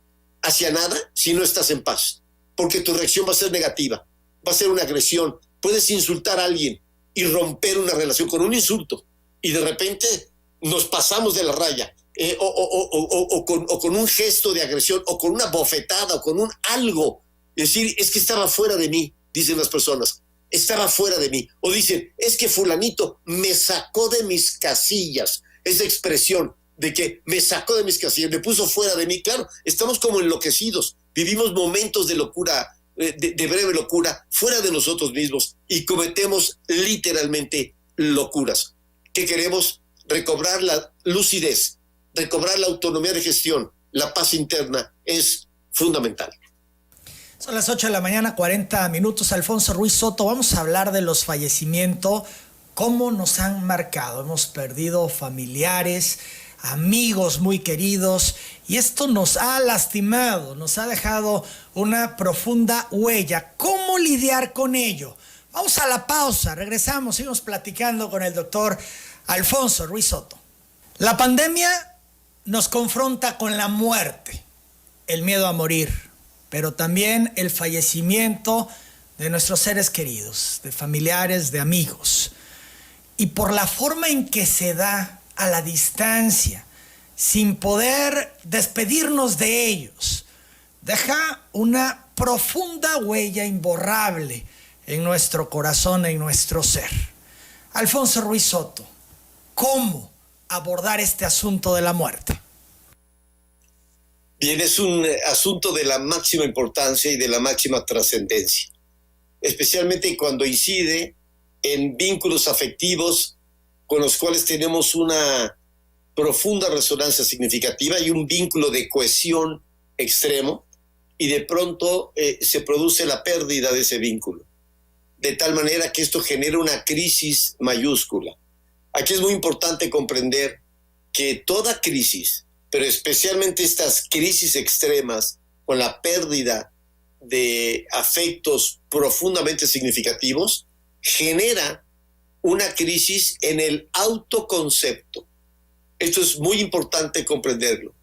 hacia nada si no estás en paz, porque tu reacción va a ser negativa, va a ser una agresión. Puedes insultar a alguien y romper una relación con un insulto, y de repente nos pasamos de la raya, o con un gesto de agresión, o con una bofetada, o con un algo. Es decir, es que estaba fuera de mí, dicen las personas, estaba fuera de mí. O dicen, es que fulanito me sacó de mis casillas. Esa expresión de que me sacó de mis casillas, me puso fuera de mí. Claro, estamos como enloquecidos, vivimos momentos de locura, de breve locura, fuera de nosotros mismos, y cometemos literalmente locuras. ¿Qué queremos? Recobrar la lucidez, recobrar la autonomía de gestión, la paz interna es fundamental. Son las 8 de la mañana, 40 minutos. Alfonso Ruiz Soto, vamos a hablar de los fallecimientos, cómo nos han marcado. Hemos perdido familiares, amigos muy queridos, y esto nos ha lastimado, nos ha dejado una profunda huella. ¿Cómo lidiar con ello? Vamos a la pausa, regresamos, seguimos platicando con el doctor Alfonso Ruiz Soto. La pandemia nos confronta con la muerte, el miedo a morir, pero también el fallecimiento de nuestros seres queridos, de familiares, de amigos. Y por la forma en que se da a la distancia, sin poder despedirnos de ellos, deja una profunda huella imborrable en nuestro corazón, en nuestro ser. Alfonso Ruiz Soto, ¿cómo abordar este asunto de la muerte? Bien, es un asunto de la máxima importancia y de la máxima trascendencia, especialmente cuando incide en vínculos afectivos con los cuales tenemos una profunda resonancia significativa y un vínculo de cohesión extremo, y de pronto se produce la pérdida de ese vínculo, de tal manera que esto genera una crisis mayúscula. Aquí es muy importante comprender que toda crisis, pero especialmente estas crisis extremas con la pérdida de afectos profundamente significativos, genera una crisis en el autoconcepto. Esto es muy importante comprenderlo.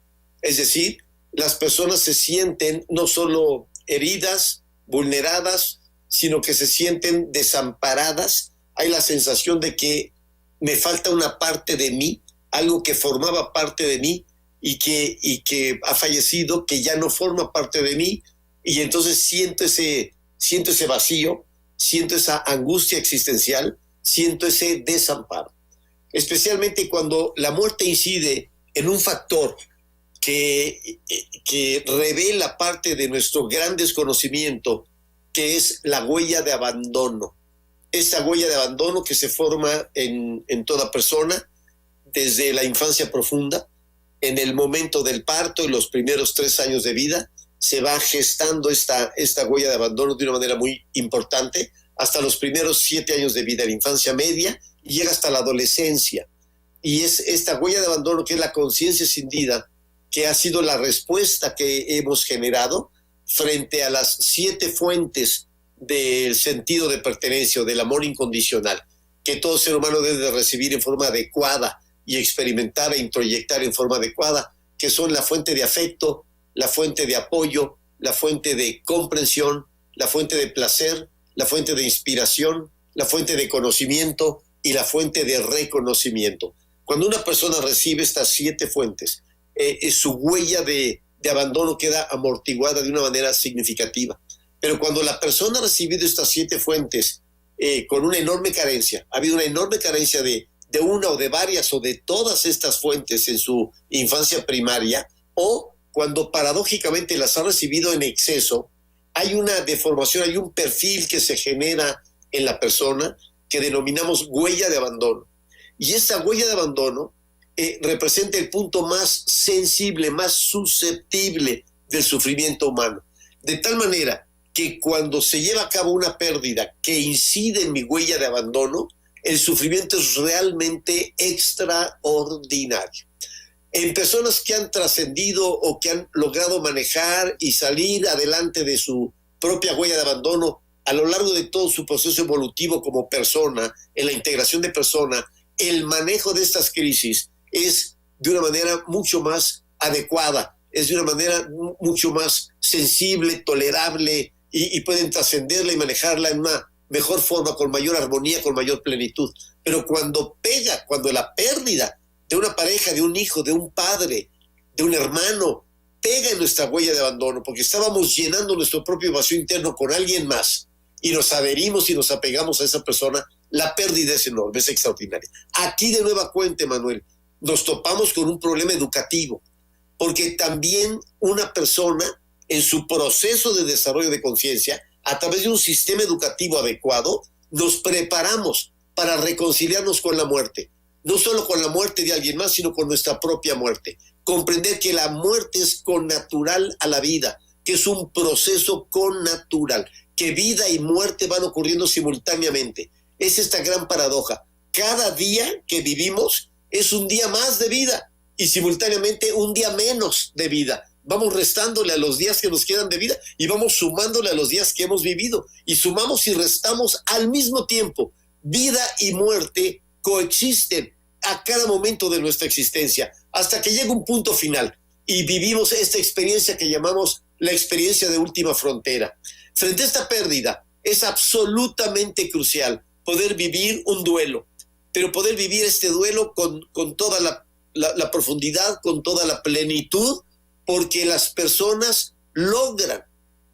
Es decir, las personas se sienten no solo heridas, vulneradas, sino que se sienten desamparadas. Hay la sensación de que me falta una parte de mí, algo que formaba parte de mí y que ha fallecido, que ya no forma parte de mí, y entonces siento ese vacío, siento esa angustia existencial, siento ese desamparo. Especialmente cuando la muerte incide en un factor que revela parte de nuestro gran desconocimiento, que es la huella de abandono. Esta huella de abandono que se forma en toda persona desde la infancia profunda, en el momento del parto y los primeros 3 años de vida, se va gestando esta huella de abandono de una manera muy importante hasta los primeros 7 años de vida, la infancia media, y llega hasta la adolescencia. Y es esta huella de abandono que es la conciencia escindida, que ha sido la respuesta que hemos generado frente a las 7 fuentes del sentido de pertenencia o del amor incondicional, que todo ser humano debe de recibir en forma adecuada y experimentar e introyectar en forma adecuada, que son la fuente de afecto, la fuente de apoyo, la fuente de comprensión, la fuente de placer, la fuente de inspiración, la fuente de conocimiento y la fuente de reconocimiento. Cuando una persona recibe estas 7 fuentes, su huella de abandono queda amortiguada de una manera significativa. Pero cuando la persona ha recibido estas 7 fuentes con una enorme carencia, ha habido una enorme carencia de una o de varias o de todas estas fuentes en su infancia primaria, o cuando paradójicamente las ha recibido en exceso, hay una deformación, hay un perfil que se genera en la persona que denominamos huella de abandono. Y esta huella de abandono representa el punto más sensible, más susceptible del sufrimiento humano. De tal manera que cuando se lleva a cabo una pérdida que incide en mi huella de abandono, el sufrimiento es realmente extraordinario. En personas que han trascendido o que han logrado manejar y salir adelante de su propia huella de abandono a lo largo de todo su proceso evolutivo como persona, en la integración de persona, el manejo de estas crisis es de una manera mucho más adecuada, es de una manera mucho más sensible, tolerable, y pueden trascenderla y manejarla en una mejor forma, con mayor armonía, con mayor plenitud. Pero cuando pega, cuando la pérdida de una pareja, de un hijo, de un padre, de un hermano, pega en nuestra huella de abandono, porque estábamos llenando nuestro propio vacío interno con alguien más, y nos adherimos y nos apegamos a esa persona, la pérdida es enorme, es extraordinaria. Aquí de nueva cuenta, Manuel, nos topamos con un problema educativo, porque también una persona en su proceso de desarrollo de conciencia, a través de un sistema educativo adecuado, nos preparamos para reconciliarnos con la muerte, no solo con la muerte de alguien más, sino con nuestra propia muerte. Comprender que la muerte es connatural a la vida, que es un proceso connatural, que vida y muerte van ocurriendo simultáneamente. Es esta gran paradoja. Cada día que vivimos es un día más de vida y simultáneamente un día menos de vida. Vamos restándole a los días que nos quedan de vida y vamos sumándole a los días que hemos vivido. Y sumamos y restamos al mismo tiempo. Vida y muerte coexisten a cada momento de nuestra existencia, hasta que llega un punto final y vivimos esta experiencia que llamamos la experiencia de última frontera. Frente a esta pérdida, es absolutamente crucial poder vivir un duelo, pero poder vivir este duelo con toda la profundidad, con toda la plenitud, porque las personas logran,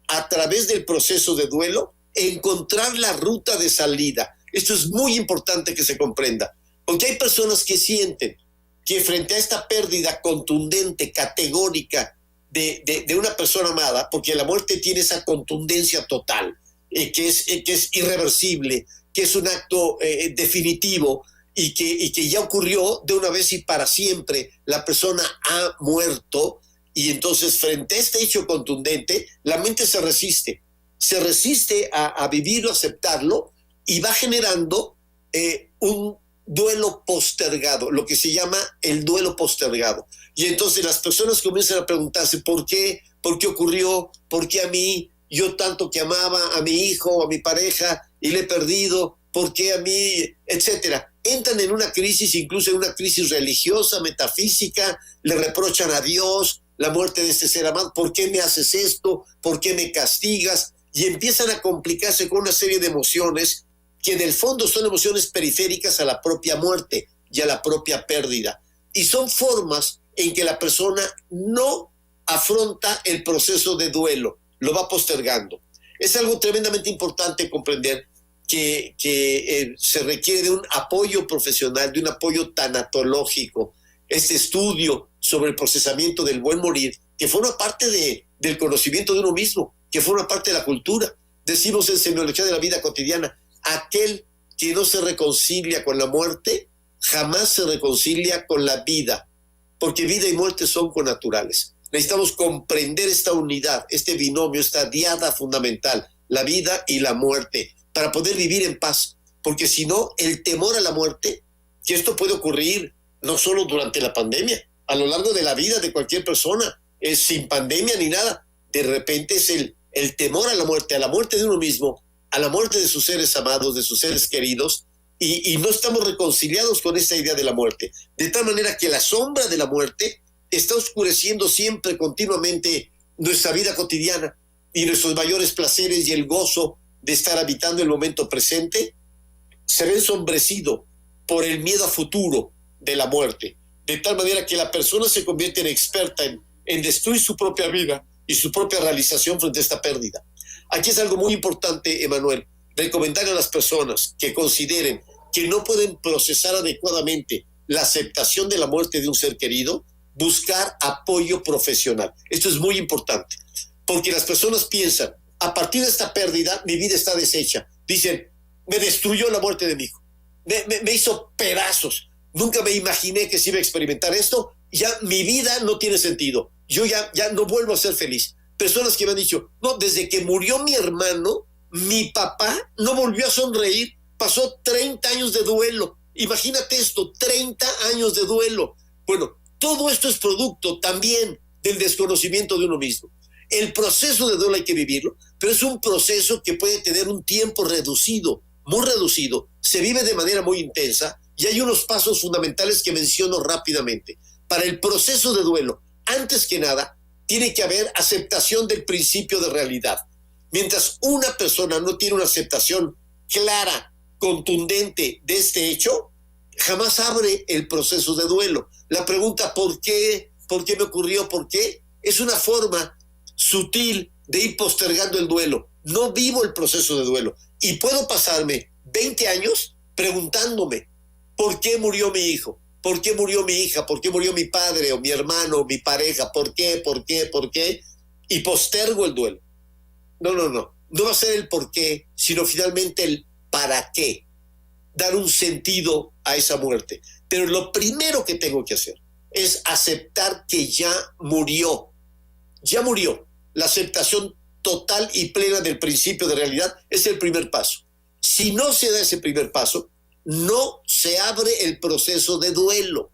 a través del proceso de duelo, encontrar la ruta de salida. Esto es muy importante que se comprenda, porque hay personas que sienten que frente a esta pérdida contundente, categórica, de una persona amada, porque la muerte tiene esa contundencia total, que es irreversible, que es un acto definitivo y que ya ocurrió de una vez y para siempre, la persona ha muerto, y entonces frente a este hecho contundente, la mente se resiste a vivirlo, a aceptarlo, y va generando un duelo postergado, lo que se llama el duelo postergado. Y entonces las personas comienzan a preguntarse ¿por qué? ¿Por qué ocurrió? ¿Por qué a mí? Yo tanto que amaba a mi hijo, a mi pareja, y le he perdido. ¿Por qué a mí? Etcétera. Entran en una crisis, incluso en una crisis religiosa, metafísica, le reprochan a Dios la muerte de este ser amado. ¿Por qué me haces esto? ¿Por qué me castigas? Y empiezan a complicarse con una serie de emociones que en el fondo son emociones periféricas a la propia muerte y a la propia pérdida. Y son formas en que la persona no afronta el proceso de duelo, lo va postergando. Es algo tremendamente importante comprender que se requiere de un apoyo profesional, de un apoyo tanatológico, este estudio sobre el procesamiento del buen morir, que forma parte del conocimiento de uno mismo, que forma parte de la cultura. Decimos en Semiología de la Vida Cotidiana, aquel que no se reconcilia con la muerte, jamás se reconcilia con la vida, porque vida y muerte son connaturales. Necesitamos comprender esta unidad, este binomio, esta diada fundamental, la vida y la muerte, para poder vivir en paz, porque si no, el temor a la muerte, que esto puede ocurrir no solo durante la pandemia, a lo largo de la vida de cualquier persona, sin pandemia ni nada, de repente es el temor a la muerte de uno mismo, a la muerte de sus seres amados, de sus seres queridos, y no estamos reconciliados con esa idea de la muerte, de tal manera que la sombra de la muerte está oscureciendo siempre, continuamente, nuestra vida cotidiana, y nuestros mayores placeres y el gozo de estar habitando el momento presente se ve ensombrecido por el miedo a futuro de la muerte, de tal manera que la persona se convierte en experta en destruir su propia vida y su propia realización frente a esta pérdida. Aquí es algo muy importante, Emanuel, recomendar a las personas que consideren que no pueden procesar adecuadamente la aceptación de la muerte de un ser querido, buscar apoyo profesional. Esto es muy importante, porque las personas piensan, a partir de esta pérdida, mi vida está deshecha. Dicen, me destruyó la muerte de mi hijo, me hizo pedazos, nunca me imaginé que se iba a experimentar esto, ya mi vida no tiene sentido, yo ya no vuelvo a ser feliz. Personas que me han dicho, no, desde que murió mi hermano, mi papá no volvió a sonreír, pasó 30 años de duelo. Imagínate esto, 30 años de duelo. Bueno, todo esto es producto también del desconocimiento de uno mismo. El proceso de duelo hay que vivirlo, pero es un proceso que puede tener un tiempo reducido, muy reducido, se vive de manera muy intensa y hay unos pasos fundamentales que menciono rápidamente. Para el proceso de duelo, antes que nada, tiene que haber aceptación del principio de realidad. Mientras una persona no tiene una aceptación clara, contundente de este hecho, jamás abre el proceso de duelo. La pregunta ¿por qué? ¿Por qué me ocurrió? ¿Por qué? Es una forma sutil de ir postergando el duelo. No vivo el proceso de duelo y puedo pasarme 20 años preguntándome ¿por qué murió mi hijo? ¿Por qué murió mi hija? ¿Por qué murió mi padre o mi hermano o mi pareja? ¿Por qué? ¿Por qué? ¿Por qué? Y postergo el duelo. No va a ser el por qué, sino finalmente el para qué, dar un sentido a esa muerte. Pero lo primero que tengo que hacer es aceptar que ya murió. La aceptación total y plena del principio de realidad es el primer paso. Si no se da ese primer paso, no se abre el proceso de duelo.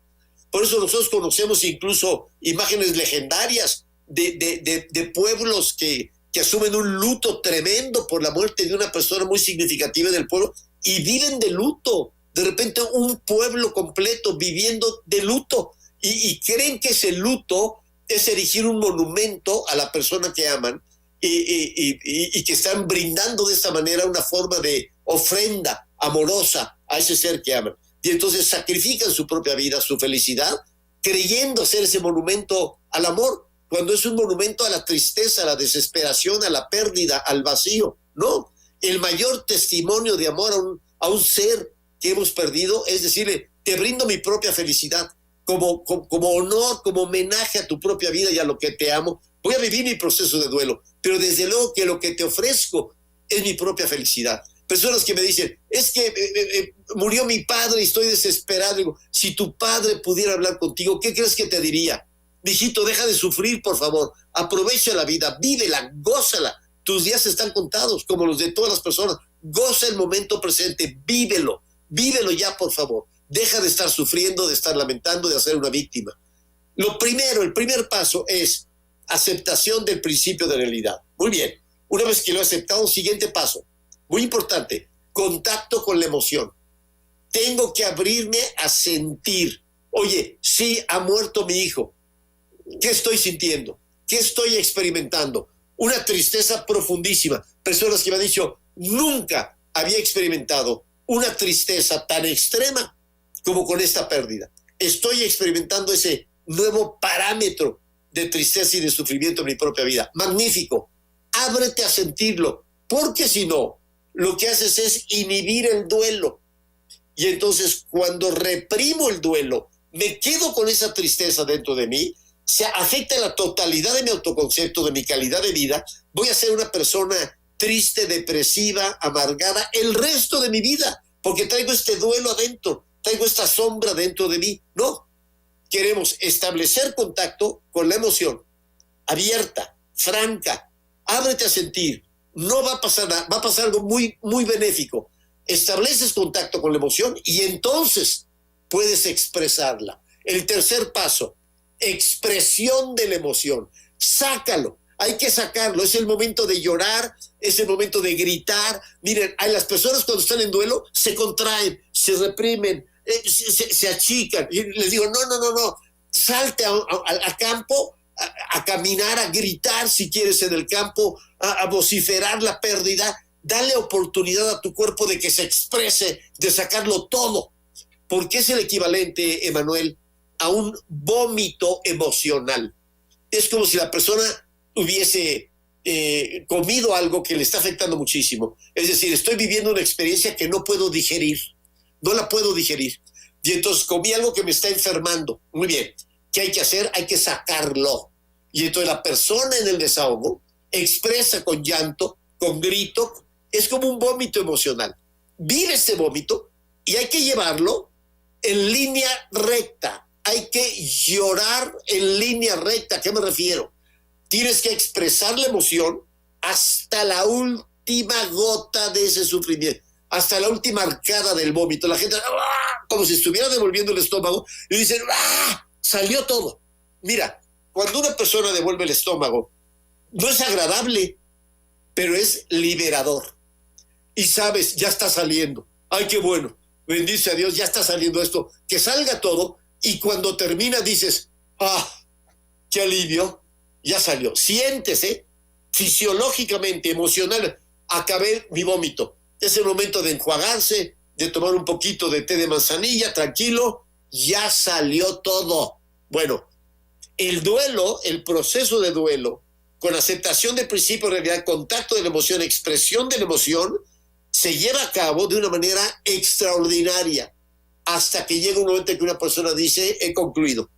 Por eso nosotros conocemos incluso imágenes legendarias de pueblos que asumen un luto tremendo por la muerte de una persona muy significativa del pueblo y viven de luto. De repente un pueblo completo viviendo de luto y creen que ese luto es erigir un monumento a la persona que aman y que están brindando de esta manera una forma de ofrenda amorosa a ese ser que aman. Y entonces sacrifican su propia vida, su felicidad, creyendo hacer ese monumento al amor, cuando es un monumento a la tristeza, a la desesperación, a la pérdida, al vacío. No, el mayor testimonio de amor a un ser que hemos perdido es decirle, te brindo mi propia felicidad, como honor, como homenaje a tu propia vida y a lo que te amo. Voy a vivir mi proceso de duelo, pero desde luego que lo que te ofrezco es mi propia felicidad. Personas que me dicen, es que murió mi padre y estoy desesperado. Digo, si tu padre pudiera hablar contigo, ¿qué crees que te diría? Mijito, deja de sufrir, por favor. Aprovecha la vida, vívela, gózala. Tus días están contados, como los de todas las personas. Goza el momento presente, vívelo ya, por favor. Deja de estar sufriendo, de estar lamentando, de hacer una víctima. El primer paso es aceptación del principio de realidad. Muy bien, una vez que lo he aceptado, siguiente paso, muy importante, contacto con la emoción. Tengo que abrirme a sentir. Oye, sí, ha muerto mi hijo. ¿Qué estoy sintiendo? ¿Qué estoy experimentando? Una tristeza profundísima. Personas que me han dicho, nunca había experimentado una tristeza tan extrema como con esta pérdida. Estoy experimentando ese nuevo parámetro de tristeza y de sufrimiento en mi propia vida. Magnífico. Ábrete a sentirlo, porque si no, lo que haces es inhibir el duelo. Y entonces, cuando reprimo el duelo, me quedo con esa tristeza dentro de mí, se afecta la totalidad de mi autoconcepto, de mi calidad de vida, voy a ser una persona triste, depresiva, amargada el resto de mi vida, porque traigo este duelo adentro, traigo esta sombra dentro de mí. No, queremos establecer contacto con la emoción, abierta, franca, ábrete a sentir, no va a pasar nada, va a pasar algo muy, muy benéfico. Estableces contacto con la emoción y entonces puedes expresarla. El tercer paso, expresión de la emoción. Sácalo, hay que sacarlo. Es el momento de llorar, es el momento de gritar. Miren, las personas cuando están en duelo se contraen, se reprimen, se achican. Y les digo, no, salte al campo, a caminar, a gritar si quieres en el campo, a vociferar la pérdida. Dale oportunidad a tu cuerpo de que se exprese, de sacarlo todo. Porque es el equivalente, Emanuel, a un vómito emocional. Es como si la persona hubiese comido algo que le está afectando muchísimo. Es decir, estoy viviendo una experiencia que no puedo digerir. No la puedo digerir. Y entonces comí algo que me está enfermando. Muy bien. ¿Qué hay que hacer? Hay que sacarlo. Y entonces la persona en el desahogo expresa con llanto, con grito. Es como un vómito emocional. Vive ese vómito y hay que llevarlo en línea recta. Hay que llorar en línea recta. ¿A qué me refiero? Tienes que expresar la emoción hasta la última gota de ese sufrimiento, hasta la última arcada del vómito. La gente, como si estuviera devolviendo el estómago, y dicen, salió todo. Mira, cuando una persona devuelve el estómago, No es agradable, pero es liberador. Y sabes, ya está saliendo. Ay, qué bueno. Bendice a Dios, ya está saliendo esto. Que salga todo y cuando termina dices, qué alivio, ya salió. Siéntese fisiológicamente, emocional. Acabé mi vómito. Es el momento de enjuagarse, de tomar un poquito de té de manzanilla, tranquilo. Ya salió todo. Bueno, el duelo, el proceso de duelo, con aceptación del principio de realidad, contacto de la emoción, expresión de la emoción, se lleva a cabo de una manera extraordinaria hasta que llega un momento en que una persona dice, he concluido,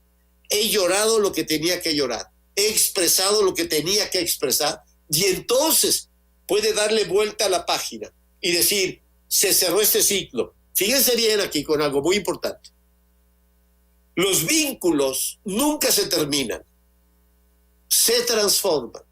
he llorado lo que tenía que llorar, he expresado lo que tenía que expresar, y entonces puede darle vuelta a la página y decir, se cerró este ciclo. Fíjense bien aquí con algo muy importante. Los vínculos nunca se terminan, se transforman.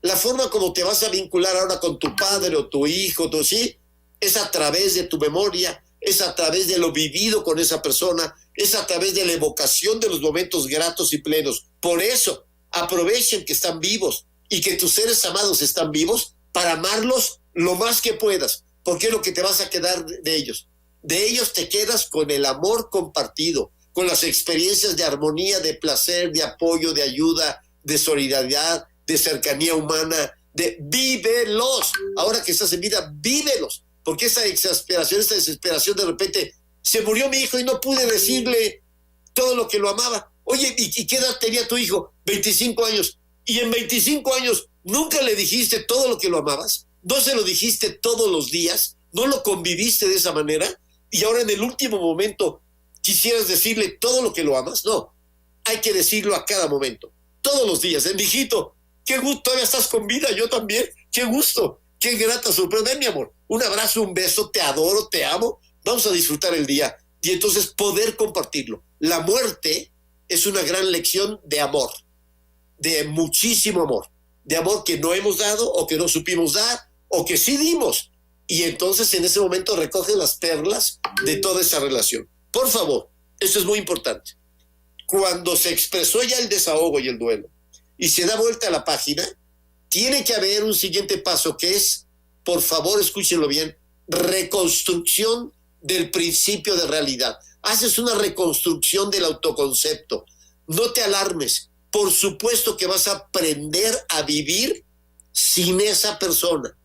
La forma como te vas a vincular ahora con tu padre o tu hijo, ¿sí? Es a través de tu memoria, es a través de lo vivido con esa persona, es a través de la evocación de los momentos gratos y plenos. Por eso, aprovechen que están vivos y que tus seres amados están vivos para amarlos lo más que puedas, porque es lo que te vas a quedar de ellos. De ellos te quedas con el amor compartido, con las experiencias de armonía, de placer, de apoyo, de ayuda, de solidaridad, de cercanía humana, de vívelos. Ahora que estás en vida, vívelos. Porque esa exasperación, esta desesperación de repente, se murió mi hijo y no pude decirle todo lo que lo amaba. Oye, ¿y qué edad tenía tu hijo? 25 años. Y en 25 años, ¿nunca le dijiste todo lo que lo amabas? ¿No se lo dijiste todos los días? ¿No lo conviviste de esa manera? Y ahora en el último momento, ¿quisieras decirle todo lo que lo amas? No, hay que decirlo a cada momento, todos los días. Mijito, qué gusto, todavía estás con vida, yo también, qué gusto, qué grata sorpresa. Ven, mi amor, un abrazo, un beso, te adoro, te amo, vamos a disfrutar el día y entonces poder compartirlo. La muerte es una gran lección de amor, de muchísimo amor, de amor que no hemos dado o que no supimos dar o que sí dimos, y entonces en ese momento recoge las perlas de toda esa relación. Por favor, esto es muy importante. Cuando se expresó ya el desahogo y el duelo y se da vuelta a la página, tiene que haber un siguiente paso que es, por favor, escúchenlo bien, reconstrucción del principio de realidad. Haces una reconstrucción del autoconcepto. No te alarmes. Por supuesto que vas a aprender a vivir sin esa persona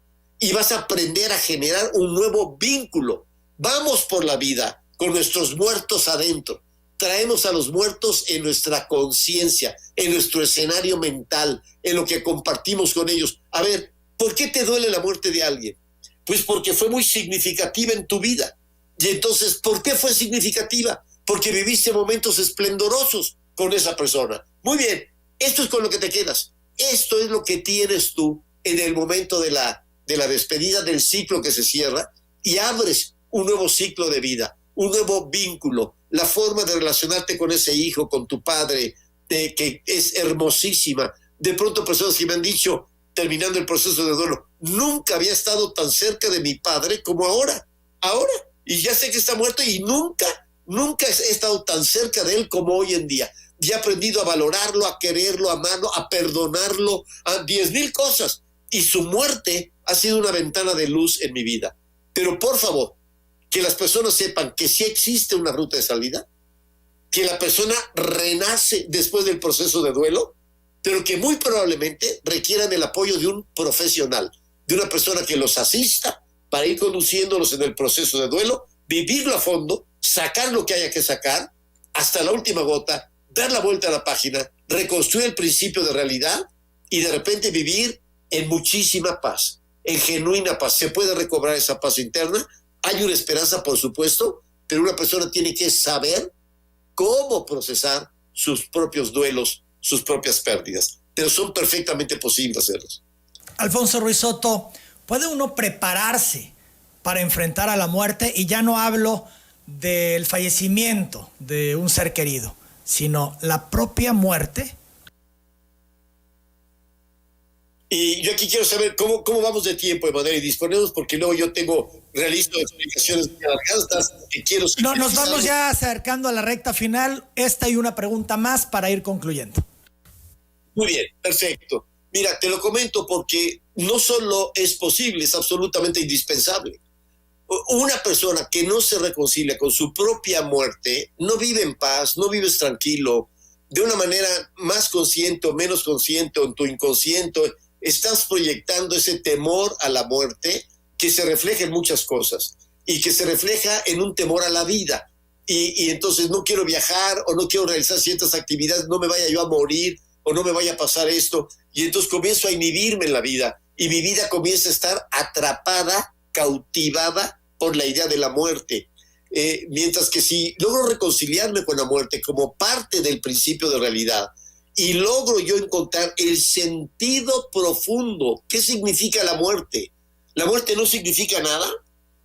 y vas a aprender a generar un nuevo vínculo. Vamos por la vida con nuestros muertos adentro. Traemos a los muertos en nuestra conciencia, en nuestro escenario mental, en lo que compartimos con ellos. A ver, ¿por qué te duele la muerte de alguien? Pues porque fue muy significativa en tu vida. Y entonces, ¿por qué fue significativa? Porque viviste momentos esplendorosos con esa persona. Muy bien, esto es con lo que te quedas. Esto es lo que tienes tú en el momento de la despedida, del ciclo que se cierra, y abres un nuevo ciclo de vida, un nuevo vínculo, la forma de relacionarte con ese hijo, con tu padre, que es hermosísima. De pronto personas que me han dicho, terminando el proceso de duelo, nunca había estado tan cerca de mi padre como ahora, y ya sé que está muerto y nunca he estado tan cerca de él como hoy en día. Y he aprendido a valorarlo, a quererlo, a amarlo, a perdonarlo, a 10,000 cosas. Y su muerte ha sido una ventana de luz en mi vida. Pero por favor, que las personas sepan que sí existe una ruta de salida, que la persona renace después del proceso de duelo, pero que muy probablemente requieran el apoyo de un profesional, de una persona que los asista para ir conduciéndolos en el proceso de duelo, vivirlo a fondo, sacar lo que haya que sacar, hasta la última gota, dar la vuelta a la página, reconstruir el principio de realidad y de repente vivir en muchísima paz, en genuina paz. Se puede recobrar esa paz interna. Hay una esperanza, por supuesto, pero una persona tiene que saber cómo procesar sus propios duelos, sus propias pérdidas. Pero son perfectamente posibles hacerlos. Alfonso Ruiz Soto, ¿puede uno prepararse para enfrentar a la muerte? Y ya no hablo del fallecimiento de un ser querido, sino la propia muerte. Y yo aquí quiero saber cómo vamos de tiempo, Emanuel, y disponemos, porque luego yo realizo explicaciones muy alargadas que quiero... No, nos vamos ya acercando a la recta final. Esta y una pregunta más para ir concluyendo. Muy bien, perfecto. Mira, te lo comento porque no solo es posible, es absolutamente indispensable. Una persona que no se reconcilia con su propia muerte no vive en paz, no vives tranquilo, de una manera más consciente o menos consciente o en tu inconsciente, estás proyectando ese temor a la muerte que se refleja en muchas cosas y que se refleja en un temor a la vida. Y entonces no quiero viajar o no quiero realizar ciertas actividades, no me vaya yo a morir o no me vaya a pasar esto. Y entonces comienzo a inhibirme en la vida y mi vida comienza a estar atrapada, cautivada por la idea de la muerte. Mientras que si logro reconciliarme con la muerte como parte del principio de realidad y logro yo encontrar el sentido profundo, ¿qué significa la muerte? La muerte no significa nada.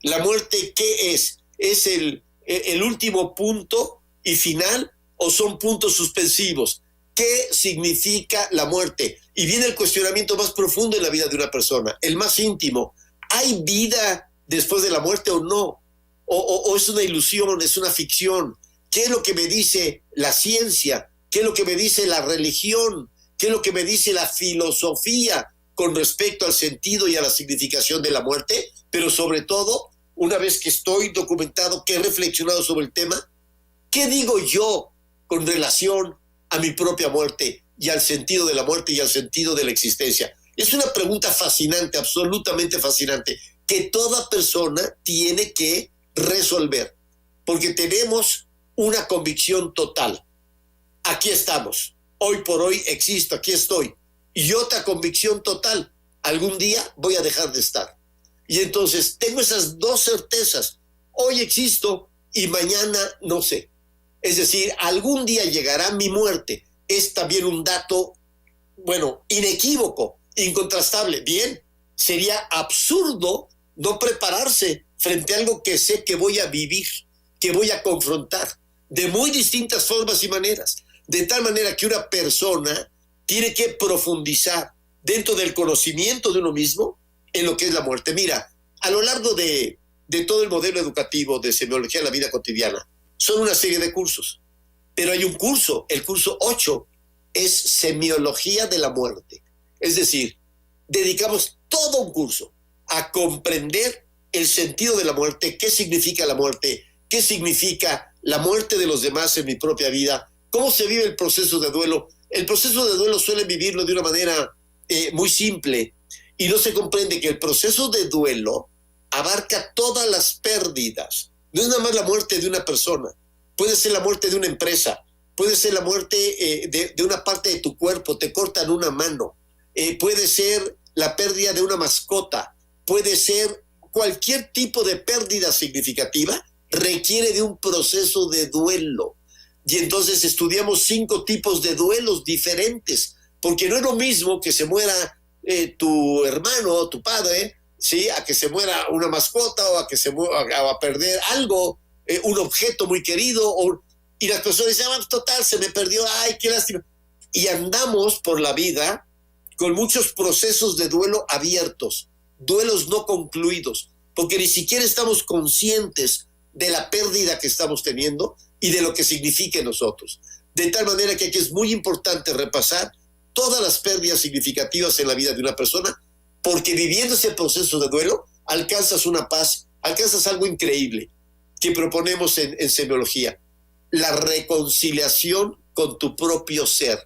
La muerte, ¿qué es? ¿Es el último punto y final o son puntos suspensivos? ¿Qué significa la muerte? Y viene el cuestionamiento más profundo en la vida de una persona, el más íntimo. ¿Hay vida después de la muerte o no? ¿O es una ilusión, es una ficción? ¿Qué es lo que me dice la ciencia? ¿Qué es lo que me dice la religión? ¿Qué es lo que me dice la filosofía con respecto al sentido y a la significación de la muerte? Pero sobre todo, una vez que estoy documentado, que he reflexionado sobre el tema, ¿qué digo yo con relación a mi propia muerte y al sentido de la muerte y al sentido de la existencia? Es una pregunta fascinante, absolutamente fascinante, que toda persona tiene que resolver, porque tenemos una convicción total. Aquí estamos, hoy por hoy existo, aquí estoy, y otra convicción total, algún día voy a dejar de estar. Y entonces tengo esas dos certezas, hoy existo y mañana no sé. Es decir, algún día llegará mi muerte. Es también un dato, bueno, inequívoco, incontrastable. Bien, sería absurdo no prepararse frente a algo que sé que voy a vivir, que voy a confrontar, de muy distintas formas y maneras. De tal manera que una persona tiene que profundizar dentro del conocimiento de uno mismo en lo que es la muerte. Mira, a lo largo de todo el modelo educativo de semiología de la vida cotidiana, son una serie de cursos, pero hay un curso, el curso 8, es semiología de la muerte. Es decir, dedicamos todo un curso a comprender el sentido de la muerte, qué significa la muerte, qué significa la muerte de los demás en mi propia vida, cómo se vive el proceso de duelo. El proceso de duelo suele vivirlo de una manera muy simple y no se comprende que el proceso de duelo abarca todas las pérdidas. No es nada más la muerte de una persona, puede ser la muerte de una empresa, puede ser la muerte de una parte de tu cuerpo, te cortan una mano, puede ser la pérdida de una mascota, puede ser cualquier tipo de pérdida significativa, requiere de un proceso de duelo. Y entonces estudiamos 5 tipos de duelos diferentes, porque no es lo mismo que se muera tu hermano o tu padre, ¿sí? A que se muera una mascota o a que se muera, a perder algo, un objeto muy querido, y las personas dicen, total, se me perdió, ay, qué lástima. Y andamos por la vida con muchos procesos de duelo abiertos, duelos no concluidos, porque ni siquiera estamos conscientes de la pérdida que estamos teniendo y de lo que significa en nosotros. De tal manera que aquí es muy importante repasar todas las pérdidas significativas en la vida de una persona, porque viviendo ese proceso de duelo, alcanzas una paz, alcanzas algo increíble que proponemos en semiología, la reconciliación con tu propio ser.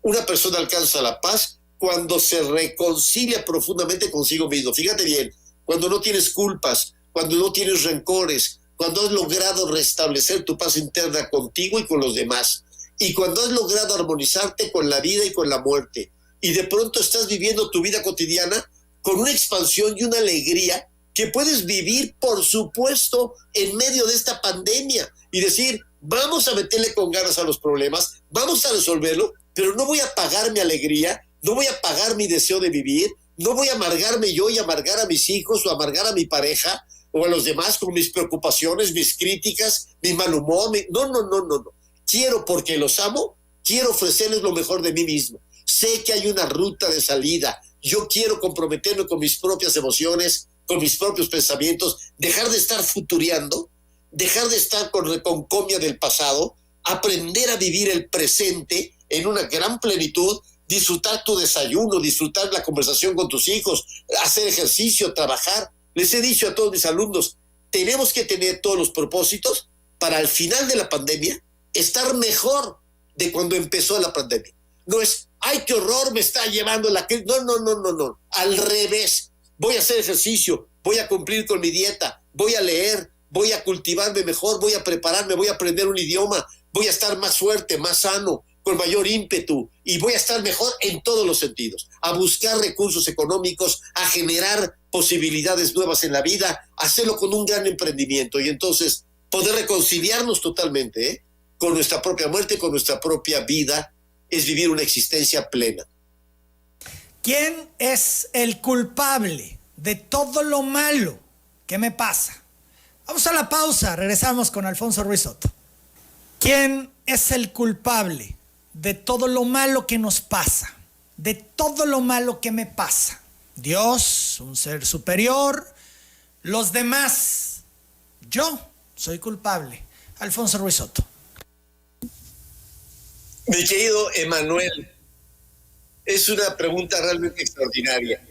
Una persona alcanza la paz cuando se reconcilia profundamente consigo mismo. Fíjate bien, cuando no tienes culpas, cuando no tienes rencores, cuando has logrado restablecer tu paz interna contigo y con los demás, y cuando has logrado armonizarte con la vida y con la muerte, y de pronto estás viviendo tu vida cotidiana con una expansión y una alegría que puedes vivir, por supuesto, en medio de esta pandemia, y decir, vamos a meterle con ganas a los problemas, vamos a resolverlo, pero no voy a apagar mi alegría, no voy a apagar mi deseo de vivir, no voy a amargarme yo y amargar a mis hijos o amargar a mi pareja o a los demás con mis preocupaciones, mis críticas, mi mal humor. No. Quiero, porque los amo, quiero ofrecerles lo mejor de mí mismo. Sé que hay una ruta de salida. Yo quiero comprometerme con mis propias emociones, con mis propios pensamientos, dejar de estar futureando, dejar de estar con reconcomia del pasado, aprender a vivir el presente en una gran plenitud, disfrutar tu desayuno, disfrutar la conversación con tus hijos, hacer ejercicio, trabajar. Les he dicho a todos mis alumnos, tenemos que tener todos los propósitos para al final de la pandemia estar mejor de cuando empezó la pandemia. No es, ay, qué horror, me está llevando la crisis. No. Al revés. Voy a hacer ejercicio, voy a cumplir con mi dieta, voy a leer, voy a cultivarme mejor, voy a prepararme, voy a aprender un idioma, voy a estar más fuerte, más sano, con mayor ímpetu, y voy a estar mejor en todos los sentidos, a buscar recursos económicos, a generar posibilidades nuevas en la vida, hacerlo con un gran emprendimiento, y entonces poder reconciliarnos totalmente, con nuestra propia muerte, con nuestra propia vida, es vivir una existencia plena. ¿Quién es el culpable de todo lo malo que me pasa? Vamos a la pausa, regresamos con Alfonso Ruiz Soto. ¿Quién es el culpable de todo lo malo que nos pasa? De todo lo malo que me pasa. Dios, un ser superior, los demás. Yo soy culpable. Alfonso Ruiz Soto. Mi querido Emanuel, es una pregunta realmente extraordinaria.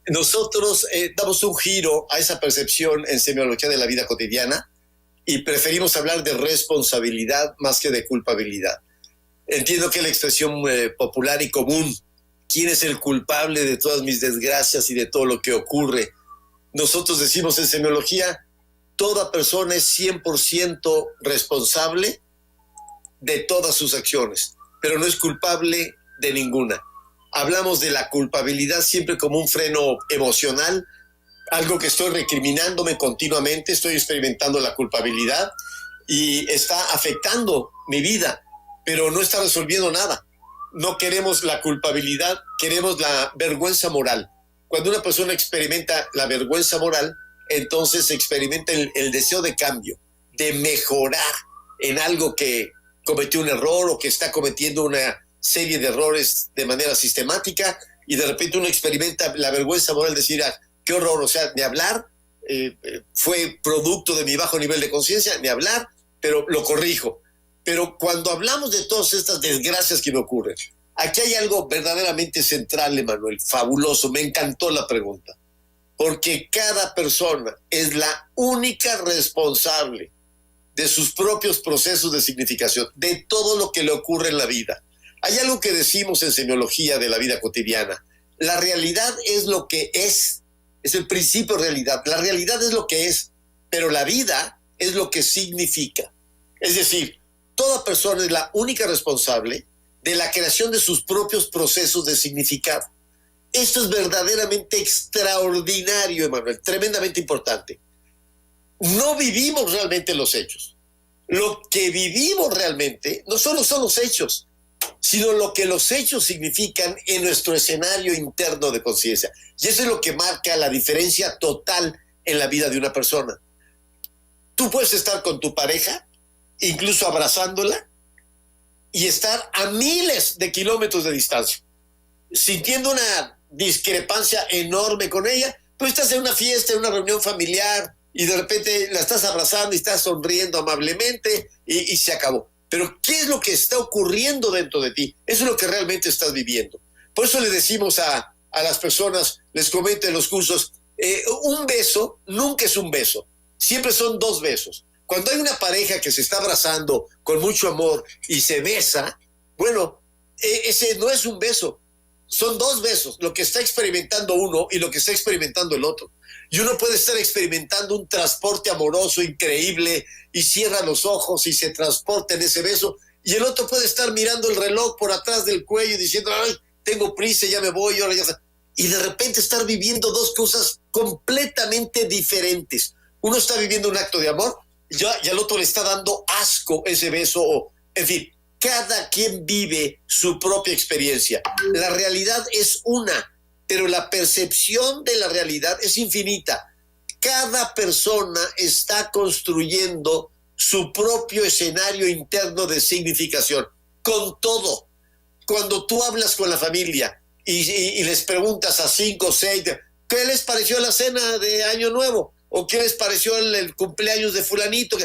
Nosotros damos un giro a esa percepción en semiología de la vida cotidiana y preferimos hablar de responsabilidad más que de culpabilidad. Entiendo que es la expresión popular y común. ¿Quién es el culpable de todas mis desgracias y de todo lo que ocurre? Nosotros decimos en semiología, toda persona es 100% responsable de todas sus acciones, pero no es culpable de ninguna. Hablamos de la culpabilidad siempre como un freno emocional, algo que estoy recriminándome continuamente, estoy experimentando la culpabilidad y está afectando mi vida, pero no está resolviendo nada. No queremos la culpabilidad, queremos la vergüenza moral. Cuando una persona experimenta la vergüenza moral, entonces experimenta el deseo de cambio, de mejorar en algo que cometió un error o que está cometiendo una serie de errores de manera sistemática, y de repente uno experimenta la vergüenza moral de decir, qué horror, o sea, ni hablar, fue producto de mi bajo nivel de conciencia, ni hablar, pero lo corrijo. Pero cuando hablamos de todas estas desgracias que me ocurren, aquí hay algo verdaderamente central, Emanuel, fabuloso, me encantó la pregunta, porque cada persona es la única responsable de sus propios procesos de significación, de todo lo que le ocurre en la vida. Hay algo que decimos en semiología de la vida cotidiana. La realidad es lo que es el principio de realidad. La realidad es lo que es, pero la vida es lo que significa. Es decir, toda persona es la única responsable de la creación de sus propios procesos de significado. Esto es verdaderamente extraordinario, Emanuel, tremendamente importante. No vivimos realmente los hechos. Lo que vivimos realmente no solo son los hechos, sino lo que los hechos significan en nuestro escenario interno de conciencia. Y eso es lo que marca la diferencia total en la vida de una persona. Tú puedes estar con tu pareja, incluso abrazándola, y estar a miles de kilómetros de distancia, sintiendo una discrepancia enorme con ella. Tú estás en una fiesta, en una reunión familiar, y de repente la estás abrazando y estás sonriendo amablemente y se acabó. Pero ¿qué es lo que está ocurriendo dentro de ti? Eso es lo que realmente estás viviendo. Por eso le decimos a las personas, les comento en los cursos, un beso nunca es un beso, siempre son dos besos. Cuando hay una pareja que se está abrazando con mucho amor y se besa, bueno, ese no es un beso, son dos besos, lo que está experimentando uno y lo que está experimentando el otro. Y uno puede estar experimentando un transporte amoroso increíble y cierra los ojos y se transporta en ese beso, y el otro puede estar mirando el reloj por atrás del cuello y diciendo, ay, tengo prisa, ya me voy, ahora ya está. Y de repente estar viviendo dos cosas completamente diferentes. Uno está viviendo un acto de amor y al otro le está dando asco ese beso, o, en fin, cada quien vive su propia experiencia. La realidad es una, pero la percepción de la realidad es infinita. Cada persona está construyendo su propio escenario interno de significación, con todo. Cuando tú hablas con la familia y les preguntas a 5 o 6, ¿qué les pareció la cena de Año Nuevo? ¿O qué les pareció el cumpleaños de fulanito?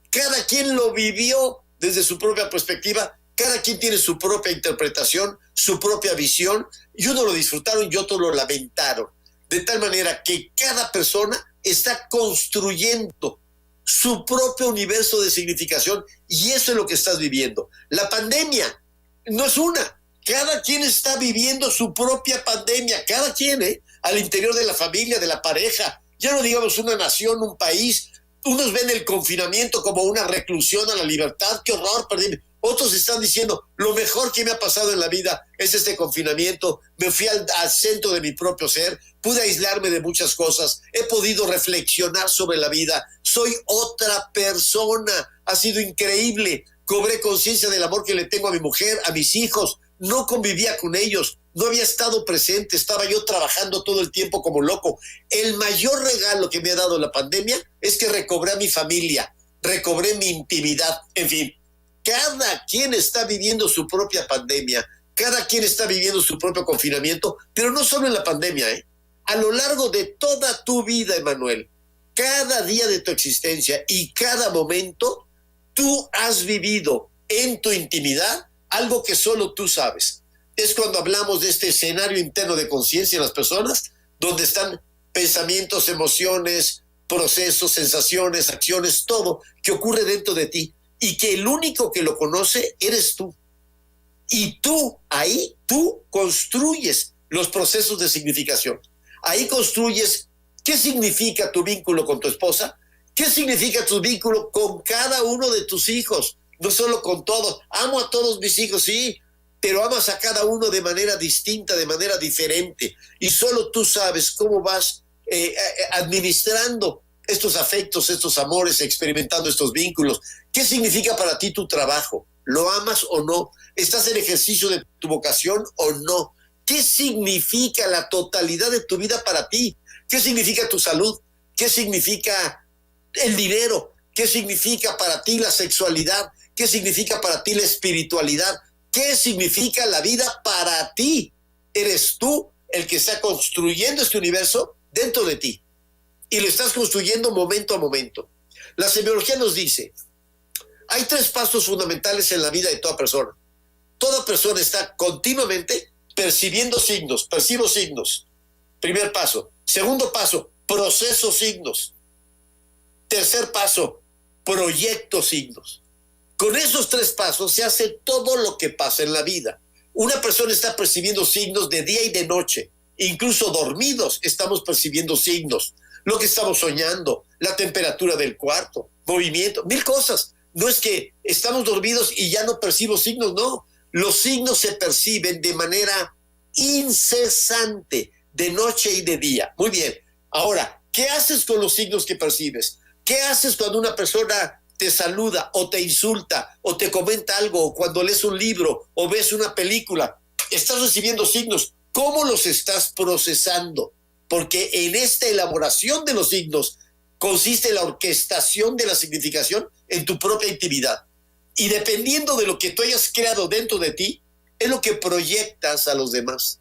Cada quien lo vivió desde su propia perspectiva, Cada quien tiene su propia interpretación, su propia visión, y unos lo disfrutaron y otros lo lamentaron. De tal manera que cada persona está construyendo su propio universo de significación, y eso es lo que estás viviendo. La pandemia no es una. Cada quien está viviendo su propia pandemia, cada quien, al interior de la familia, de la pareja, ya no digamos una nación, un país. Unos ven el confinamiento como una reclusión a la libertad, qué horror, perdí. Otros están diciendo, lo mejor que me ha pasado en la vida es este confinamiento, me fui al centro de mi propio ser, pude aislarme de muchas cosas, he podido reflexionar sobre la vida, soy otra persona, ha sido increíble, cobré conciencia del amor que le tengo a mi mujer, a mis hijos, no convivía con ellos, no había estado presente, estaba yo trabajando todo el tiempo como loco. El mayor regalo que me ha dado la pandemia es que recobré a mi familia, recobré mi intimidad, en fin. Cada quien está viviendo su propia pandemia, cada quien está viviendo su propio confinamiento, pero no solo en la pandemia, a lo largo de toda tu vida, Emanuel, cada día de tu existencia y cada momento, tú has vivido en tu intimidad algo que solo tú sabes. Es cuando hablamos de este escenario interno de conciencia en las personas, donde están pensamientos, emociones, procesos, sensaciones, acciones, todo que ocurre dentro de ti, y que el único que lo conoce eres tú. Y tú, ahí, tú construyes los procesos de significación. Ahí construyes qué significa tu vínculo con tu esposa, qué significa tu vínculo con cada uno de tus hijos, no solo con todos. Amo a todos mis hijos, sí, pero amas a cada uno de manera distinta, de manera diferente, y solo tú sabes cómo vas administrando estos afectos, estos amores, experimentando estos vínculos. ¿Qué significa para ti tu trabajo? ¿Lo amas o no? ¿Estás en ejercicio de tu vocación o no? ¿Qué significa la totalidad de tu vida para ti? ¿Qué significa tu salud? ¿Qué significa el dinero? ¿Qué significa para ti la sexualidad? ¿Qué significa para ti la espiritualidad? ¿Qué significa la vida para ti? Eres tú el que está construyendo este universo dentro de ti, y lo estás construyendo momento a momento. La semiología nos dice, hay 3 pasos fundamentales en la vida de toda persona. Toda persona está continuamente percibiendo signos, percibo signos. Primer paso. Segundo paso, proceso signos. Tercer paso, proyecto signos. Con esos 3 pasos se hace todo lo que pasa en la vida. Una persona está percibiendo signos de día y de noche. Incluso dormidos estamos percibiendo signos. Lo que estamos soñando, la temperatura del cuarto, movimiento, 1000 cosas. No es que estamos dormidos y ya no percibo signos, no. Los signos se perciben de manera incesante, de noche y de día. Muy bien. Ahora, ¿qué haces con los signos que percibes? ¿Qué haces cuando una persona te saluda o te insulta o te comenta algo, o cuando lees un libro o ves una película? Estás recibiendo signos. ¿Cómo los estás procesando? Porque en esta elaboración de los signos consiste la orquestación de la significación en tu propia intimidad. Y dependiendo de lo que tú hayas creado dentro de ti, es lo que proyectas a los demás.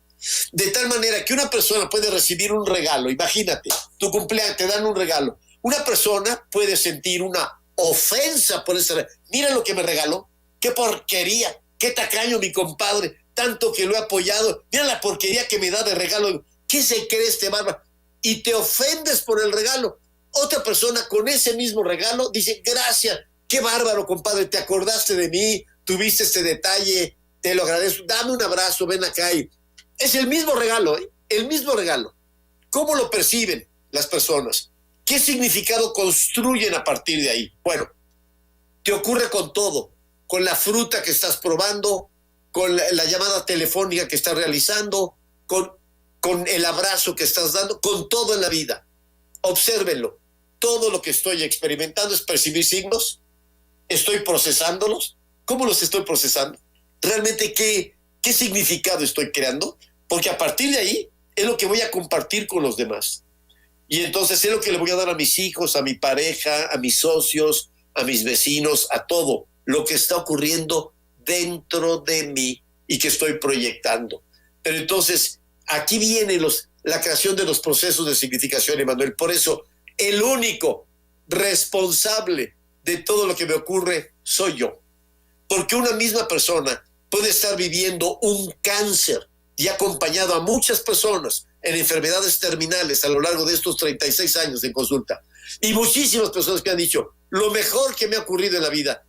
De tal manera que una persona puede recibir un regalo. Imagínate, tu cumpleaños, te dan un regalo. Una persona puede sentir una ofensa por ese regalo. Mira lo que me regaló, qué porquería, qué tacaño mi compadre, tanto que lo he apoyado, mira la porquería que me da de regalo, ¿qué se cree este bárbaro? Y te ofendes por el regalo. Otra persona con ese mismo regalo dice, gracias, qué bárbaro compadre, te acordaste de mí, tuviste este detalle, te lo agradezco, dame un abrazo, ven acá. Y es el mismo regalo, el mismo regalo. ¿Cómo lo perciben las personas? ¿Qué significado construyen a partir de ahí? Bueno, te ocurre con todo, con la fruta que estás probando, con la llamada telefónica que estás realizando, con el abrazo que estás dando, con todo en la vida. Obsérvenlo. Todo lo que estoy experimentando es percibir signos. Estoy procesándolos. ¿Cómo los estoy procesando? ¿Realmente qué significado estoy creando? Porque a partir de ahí es lo que voy a compartir con los demás. Y entonces es lo que le voy a dar a mis hijos, a mi pareja, a mis socios, a mis vecinos, a todo lo que está ocurriendo dentro de mí y que estoy proyectando. Pero entonces aquí viene la creación de los procesos de significación, Emanuel. Por eso el único responsable de todo lo que me ocurre soy yo. porque una misma persona puede estar viviendo un cáncer y ha acompañado a muchas personas en enfermedades terminales a lo largo de estos 36 años de consulta. Y muchísimas personas que han dicho, lo mejor que me ha ocurrido en la vida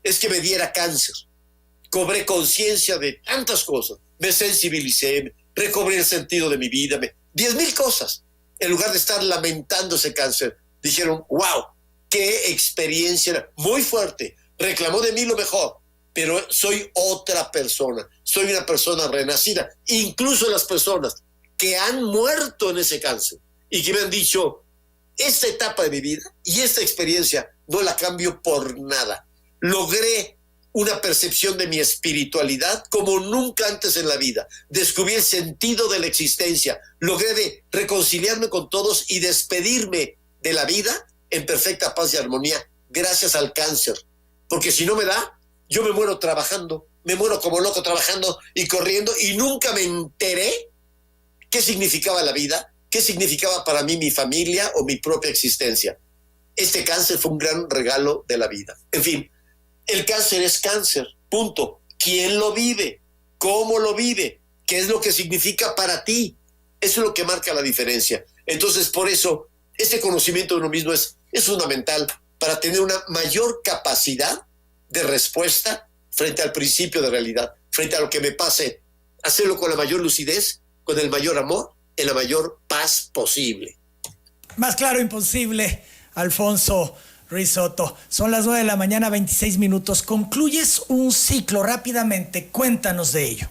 es que me diera cáncer. Cobré conciencia de tantas cosas, me sensibilicé, recobré el sentido de mi vida, 10,000 cosas. En lugar de estar lamentando ese cáncer, dijeron, wow, qué experiencia muy fuerte, reclamó de mí lo mejor, pero soy otra persona, soy una persona renacida. Incluso las personas que han muerto en ese cáncer y que me han dicho, esta etapa de mi vida y esta experiencia no la cambio por nada. Logré una percepción de mi espiritualidad como nunca antes en la vida. Descubrí el sentido de la existencia. Logré reconciliarme con todos y despedirme de la vida en perfecta paz y armonía gracias al cáncer. Porque si no me da, yo me muero trabajando, me muero como loco trabajando y corriendo y nunca me enteré qué significaba la vida, qué significaba para mí mi familia o mi propia existencia. Este cáncer fue un gran regalo de la vida. En fin, el cáncer es cáncer, punto. ¿Quién lo vive? ¿Cómo lo vive? ¿Qué es lo que significa para ti? Eso es lo que marca la diferencia. Entonces, por eso, este conocimiento de uno mismo es fundamental para tener una mayor capacidad de respuesta frente al principio de realidad, frente a lo que me pase, hacerlo con la mayor lucidez, con el mayor amor, en la mayor paz posible. Más claro imposible, Alfonso Ruiz Soto. Son las 9 de la mañana, 26 minutos. Concluyes un ciclo rápidamente. Cuéntanos de ello.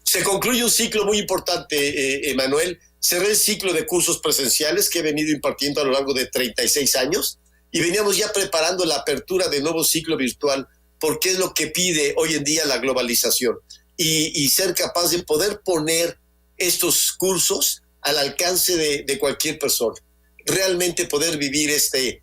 Se concluye un ciclo muy importante, Emanuel. Cerré el ciclo de cursos presenciales que he venido impartiendo a lo largo de 36 años y veníamos ya preparando la apertura de nuevo ciclo virtual porque es lo que pide hoy en día la globalización y ser capaz de poder poner estos cursos al alcance de cualquier persona. Realmente poder vivir este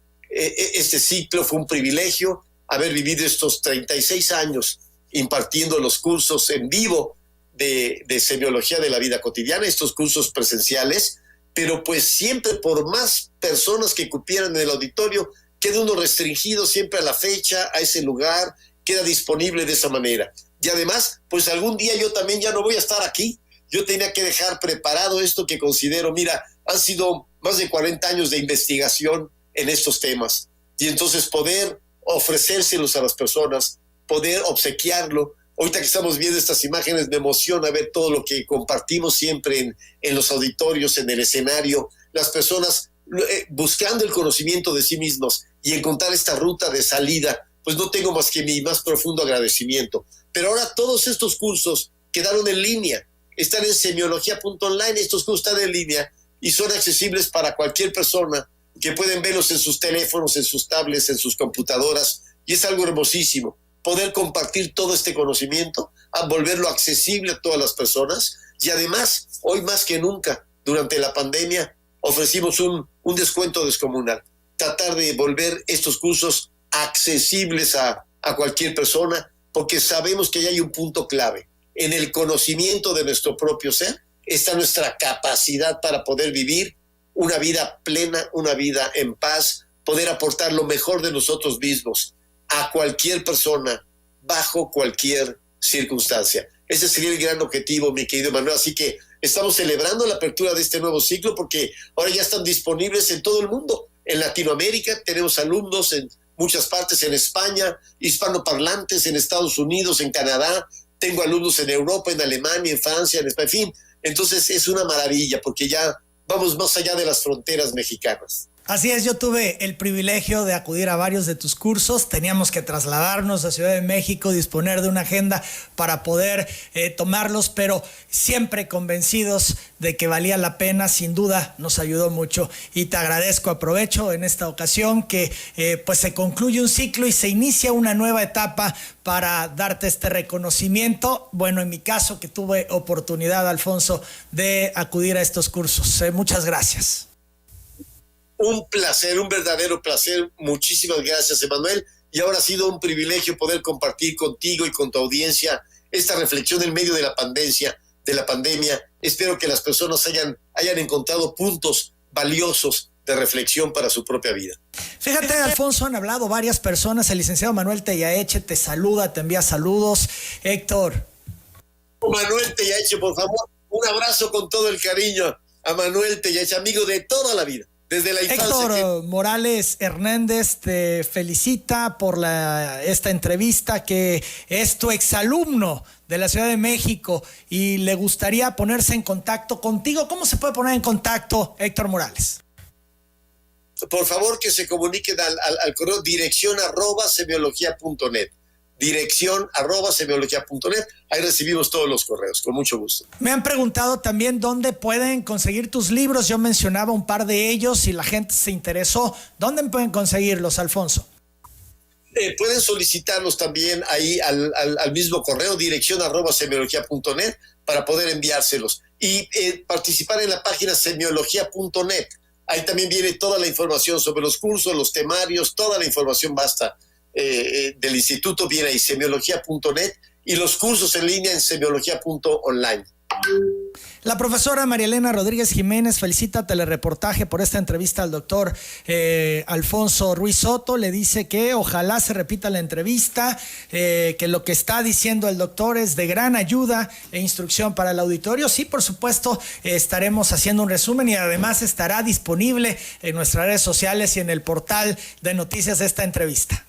ciclo fue un privilegio, haber vivido estos 36 años impartiendo los cursos en vivo de semiología de la vida cotidiana, estos cursos presenciales, pero pues siempre por más personas que cupieran en el auditorio, queda uno restringido siempre a la fecha, a ese lugar, queda disponible de esa manera. Y además, pues algún día yo también ya no voy a estar aquí, yo tenía que dejar preparado esto que considero, mira, han sido más de 40 años de investigación en estos temas, y entonces poder ofrecérselos a las personas, poder obsequiarlo. Ahorita que estamos viendo estas imágenes, me emociona ver todo lo que compartimos siempre en los auditorios, en el escenario, las personas buscando el conocimiento de sí mismos y encontrar esta ruta de salida, pues no tengo más que mi más profundo agradecimiento. Pero ahora todos estos cursos quedaron en línea, están en semiología.online, estos cursos están en línea y son accesibles para cualquier persona que pueden verlos en sus teléfonos, en sus tablets, en sus computadoras, y es algo hermosísimo poder compartir todo este conocimiento, a volverlo accesible a todas las personas. Y además, hoy más que nunca, durante la pandemia, ofrecimos un descuento descomunal. Tratar de volver estos cursos accesibles a cualquier persona, porque sabemos que ya hay un punto clave. En el conocimiento de nuestro propio ser está nuestra capacidad para poder vivir una vida plena, una vida en paz, poder aportar lo mejor de nosotros mismos a cualquier persona, bajo cualquier circunstancia. Ese sería el gran objetivo, mi querido Manuel. Así que estamos celebrando la apertura de este nuevo ciclo porque ahora ya están disponibles en todo el mundo. En Latinoamérica tenemos alumnos en muchas partes, en España, hispanoparlantes, en Estados Unidos, en Canadá. Tengo alumnos en Europa, en Alemania, en Francia, en España, en fin. Entonces es una maravilla porque ya vamos más allá de las fronteras mexicanas. Así es, yo tuve el privilegio de acudir a varios de tus cursos. Teníamos que trasladarnos a Ciudad de México, disponer de una agenda para poder tomarlos, pero siempre convencidos de que valía la pena. Sin duda nos ayudó mucho y te agradezco. Aprovecho en esta ocasión que pues se concluye un ciclo y se inicia una nueva etapa para darte este reconocimiento. Bueno, en mi caso que tuve oportunidad, Alfonso, de acudir a estos cursos. Muchas gracias. Un placer, un verdadero placer. Muchísimas gracias, Emanuel. Y ahora ha sido un privilegio poder compartir contigo y con tu audiencia esta reflexión en medio de la pandemia. Espero que las personas hayan encontrado puntos valiosos de reflexión para su propia vida. Fíjate, Alfonso, han hablado varias personas. El licenciado Manuel Tellaeche te saluda, te envía saludos. Héctor. Manuel Tellaeche, por favor, un abrazo con todo el cariño a Manuel Tellaeche, amigo de toda la vida, desde la infancia. Héctor Morales Hernández te felicita por esta entrevista, que es tu exalumno de la Ciudad de México y le gustaría ponerse en contacto contigo. ¿Cómo se puede poner en contacto, Héctor Morales? Por favor, que se comuniquen al correo dirección@semiología.net. dirección@semiología.net. Ahí recibimos todos los correos, con mucho gusto. Me han preguntado también dónde pueden conseguir tus libros. Yo mencionaba un par de ellos, si la gente se interesó. ¿Dónde pueden conseguirlos, Alfonso? Pueden solicitarlos también ahí al mismo correo, dirección@semiología.net, para poder enviárselos. Y participar en la página semiología.net. Ahí también viene toda la información sobre los cursos, los temarios, toda la información basta del instituto viene ahí, semiología.net, y los cursos en línea en semiología.online. La profesora María Elena Rodríguez Jiménez felicita a Telereportaje por esta entrevista al doctor Alfonso Ruiz Soto. Le dice que ojalá se repita la entrevista, que lo que está diciendo el doctor es de gran ayuda e instrucción para el auditorio. Sí, por supuesto, estaremos haciendo un resumen y además estará disponible en nuestras redes sociales y en el portal de noticias de esta entrevista.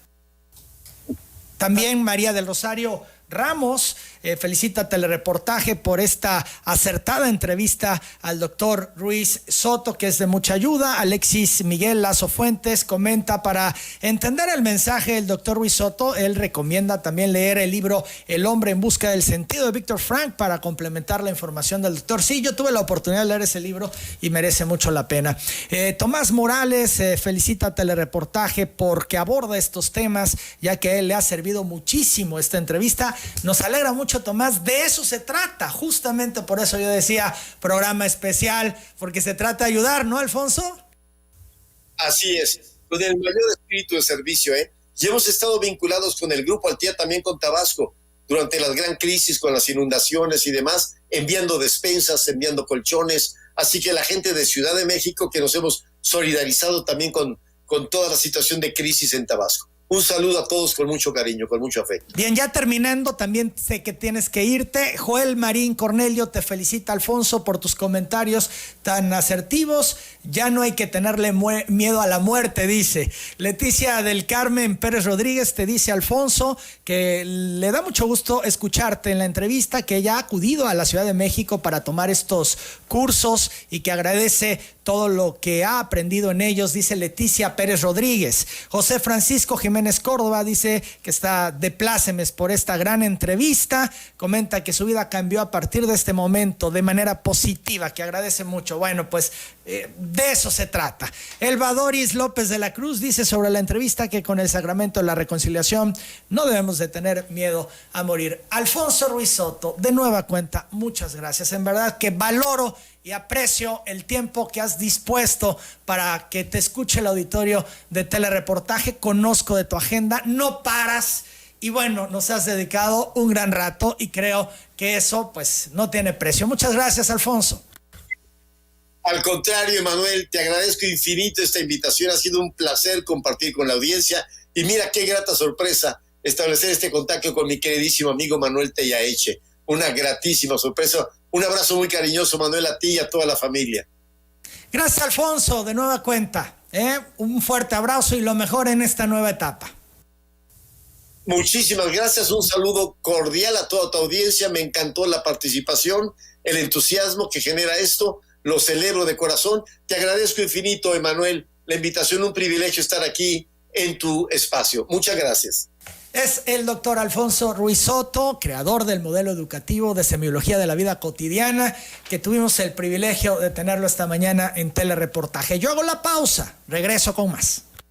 También María del Rosario Ramos felicita a Telereportaje por esta acertada entrevista al doctor Ruiz Soto, que es de mucha ayuda. Alexis Miguel Lazo Fuentes comenta: para entender el mensaje del doctor Ruiz Soto, él recomienda también leer el libro El hombre en busca del sentido de Víctor Frank para complementar la información del doctor. Sí, yo tuve la oportunidad de leer ese libro y merece mucho la pena. Tomás Morales felicita a Telereportaje porque aborda estos temas, ya que a él le ha servido muchísimo esta entrevista. Nos alegra mucho, Tomás, de eso se trata, justamente por eso yo decía programa especial, porque se trata de ayudar, ¿no, Alfonso? Así es, con el mayor espíritu de servicio, y hemos estado vinculados con el Grupo Altía, también con Tabasco, durante la gran crisis con las inundaciones y demás, enviando despensas, enviando colchones, así que la gente de Ciudad de México, que nos hemos solidarizado también con toda la situación de crisis en Tabasco. Un saludo a todos con mucho cariño, con mucho afecto. Bien, ya terminando, también sé que tienes que irte. Joel Marín Cornelio te felicita, Alfonso, por tus comentarios tan asertivos. Ya no hay que tenerle miedo a la muerte, dice. Leticia del Carmen Pérez Rodríguez te dice, Alfonso, que le da mucho gusto escucharte en la entrevista, que ella ha acudido a la Ciudad de México para tomar estos cursos y que agradece todo lo que ha aprendido en ellos, dice Leticia Pérez Rodríguez. José Francisco Jiménez Córdoba dice que está de plácemes por esta gran entrevista, comenta que su vida cambió a partir de este momento de manera positiva, que agradece mucho. Bueno, pues de eso se trata. Elba Doris López de la Cruz dice sobre la entrevista que con el sacramento de la reconciliación no debemos de tener miedo a morir. Alfonso Ruiz Soto, de nueva cuenta, muchas gracias. En verdad que valoro y aprecio el tiempo que has dispuesto para que te escuche el auditorio de Telereportaje. Conozco de tu agenda, no paras y bueno, nos has dedicado un gran rato y creo que eso pues no tiene precio. Muchas gracias, Alfonso. Al contrario, Emanuel, te agradezco infinito esta invitación, ha sido un placer compartir con la audiencia y mira qué grata sorpresa establecer este contacto con mi queridísimo amigo Manuel Tellaeche, una gratísima sorpresa. Un abrazo muy cariñoso, Manuel, a ti y a toda la familia. Gracias, Alfonso, de nueva cuenta. Un fuerte abrazo y lo mejor en esta nueva etapa. Muchísimas gracias, un saludo cordial a toda tu audiencia. Me encantó la participación, el entusiasmo que genera esto. Lo celebro de corazón. Te agradezco infinito, Emanuel, la invitación, un privilegio estar aquí en tu espacio. Muchas gracias. Es el doctor Alfonso Ruiz Soto, creador del modelo educativo de semiología de la vida cotidiana, que tuvimos el privilegio de tenerlo esta mañana en Telereportaje. Yo hago la pausa, regreso con más.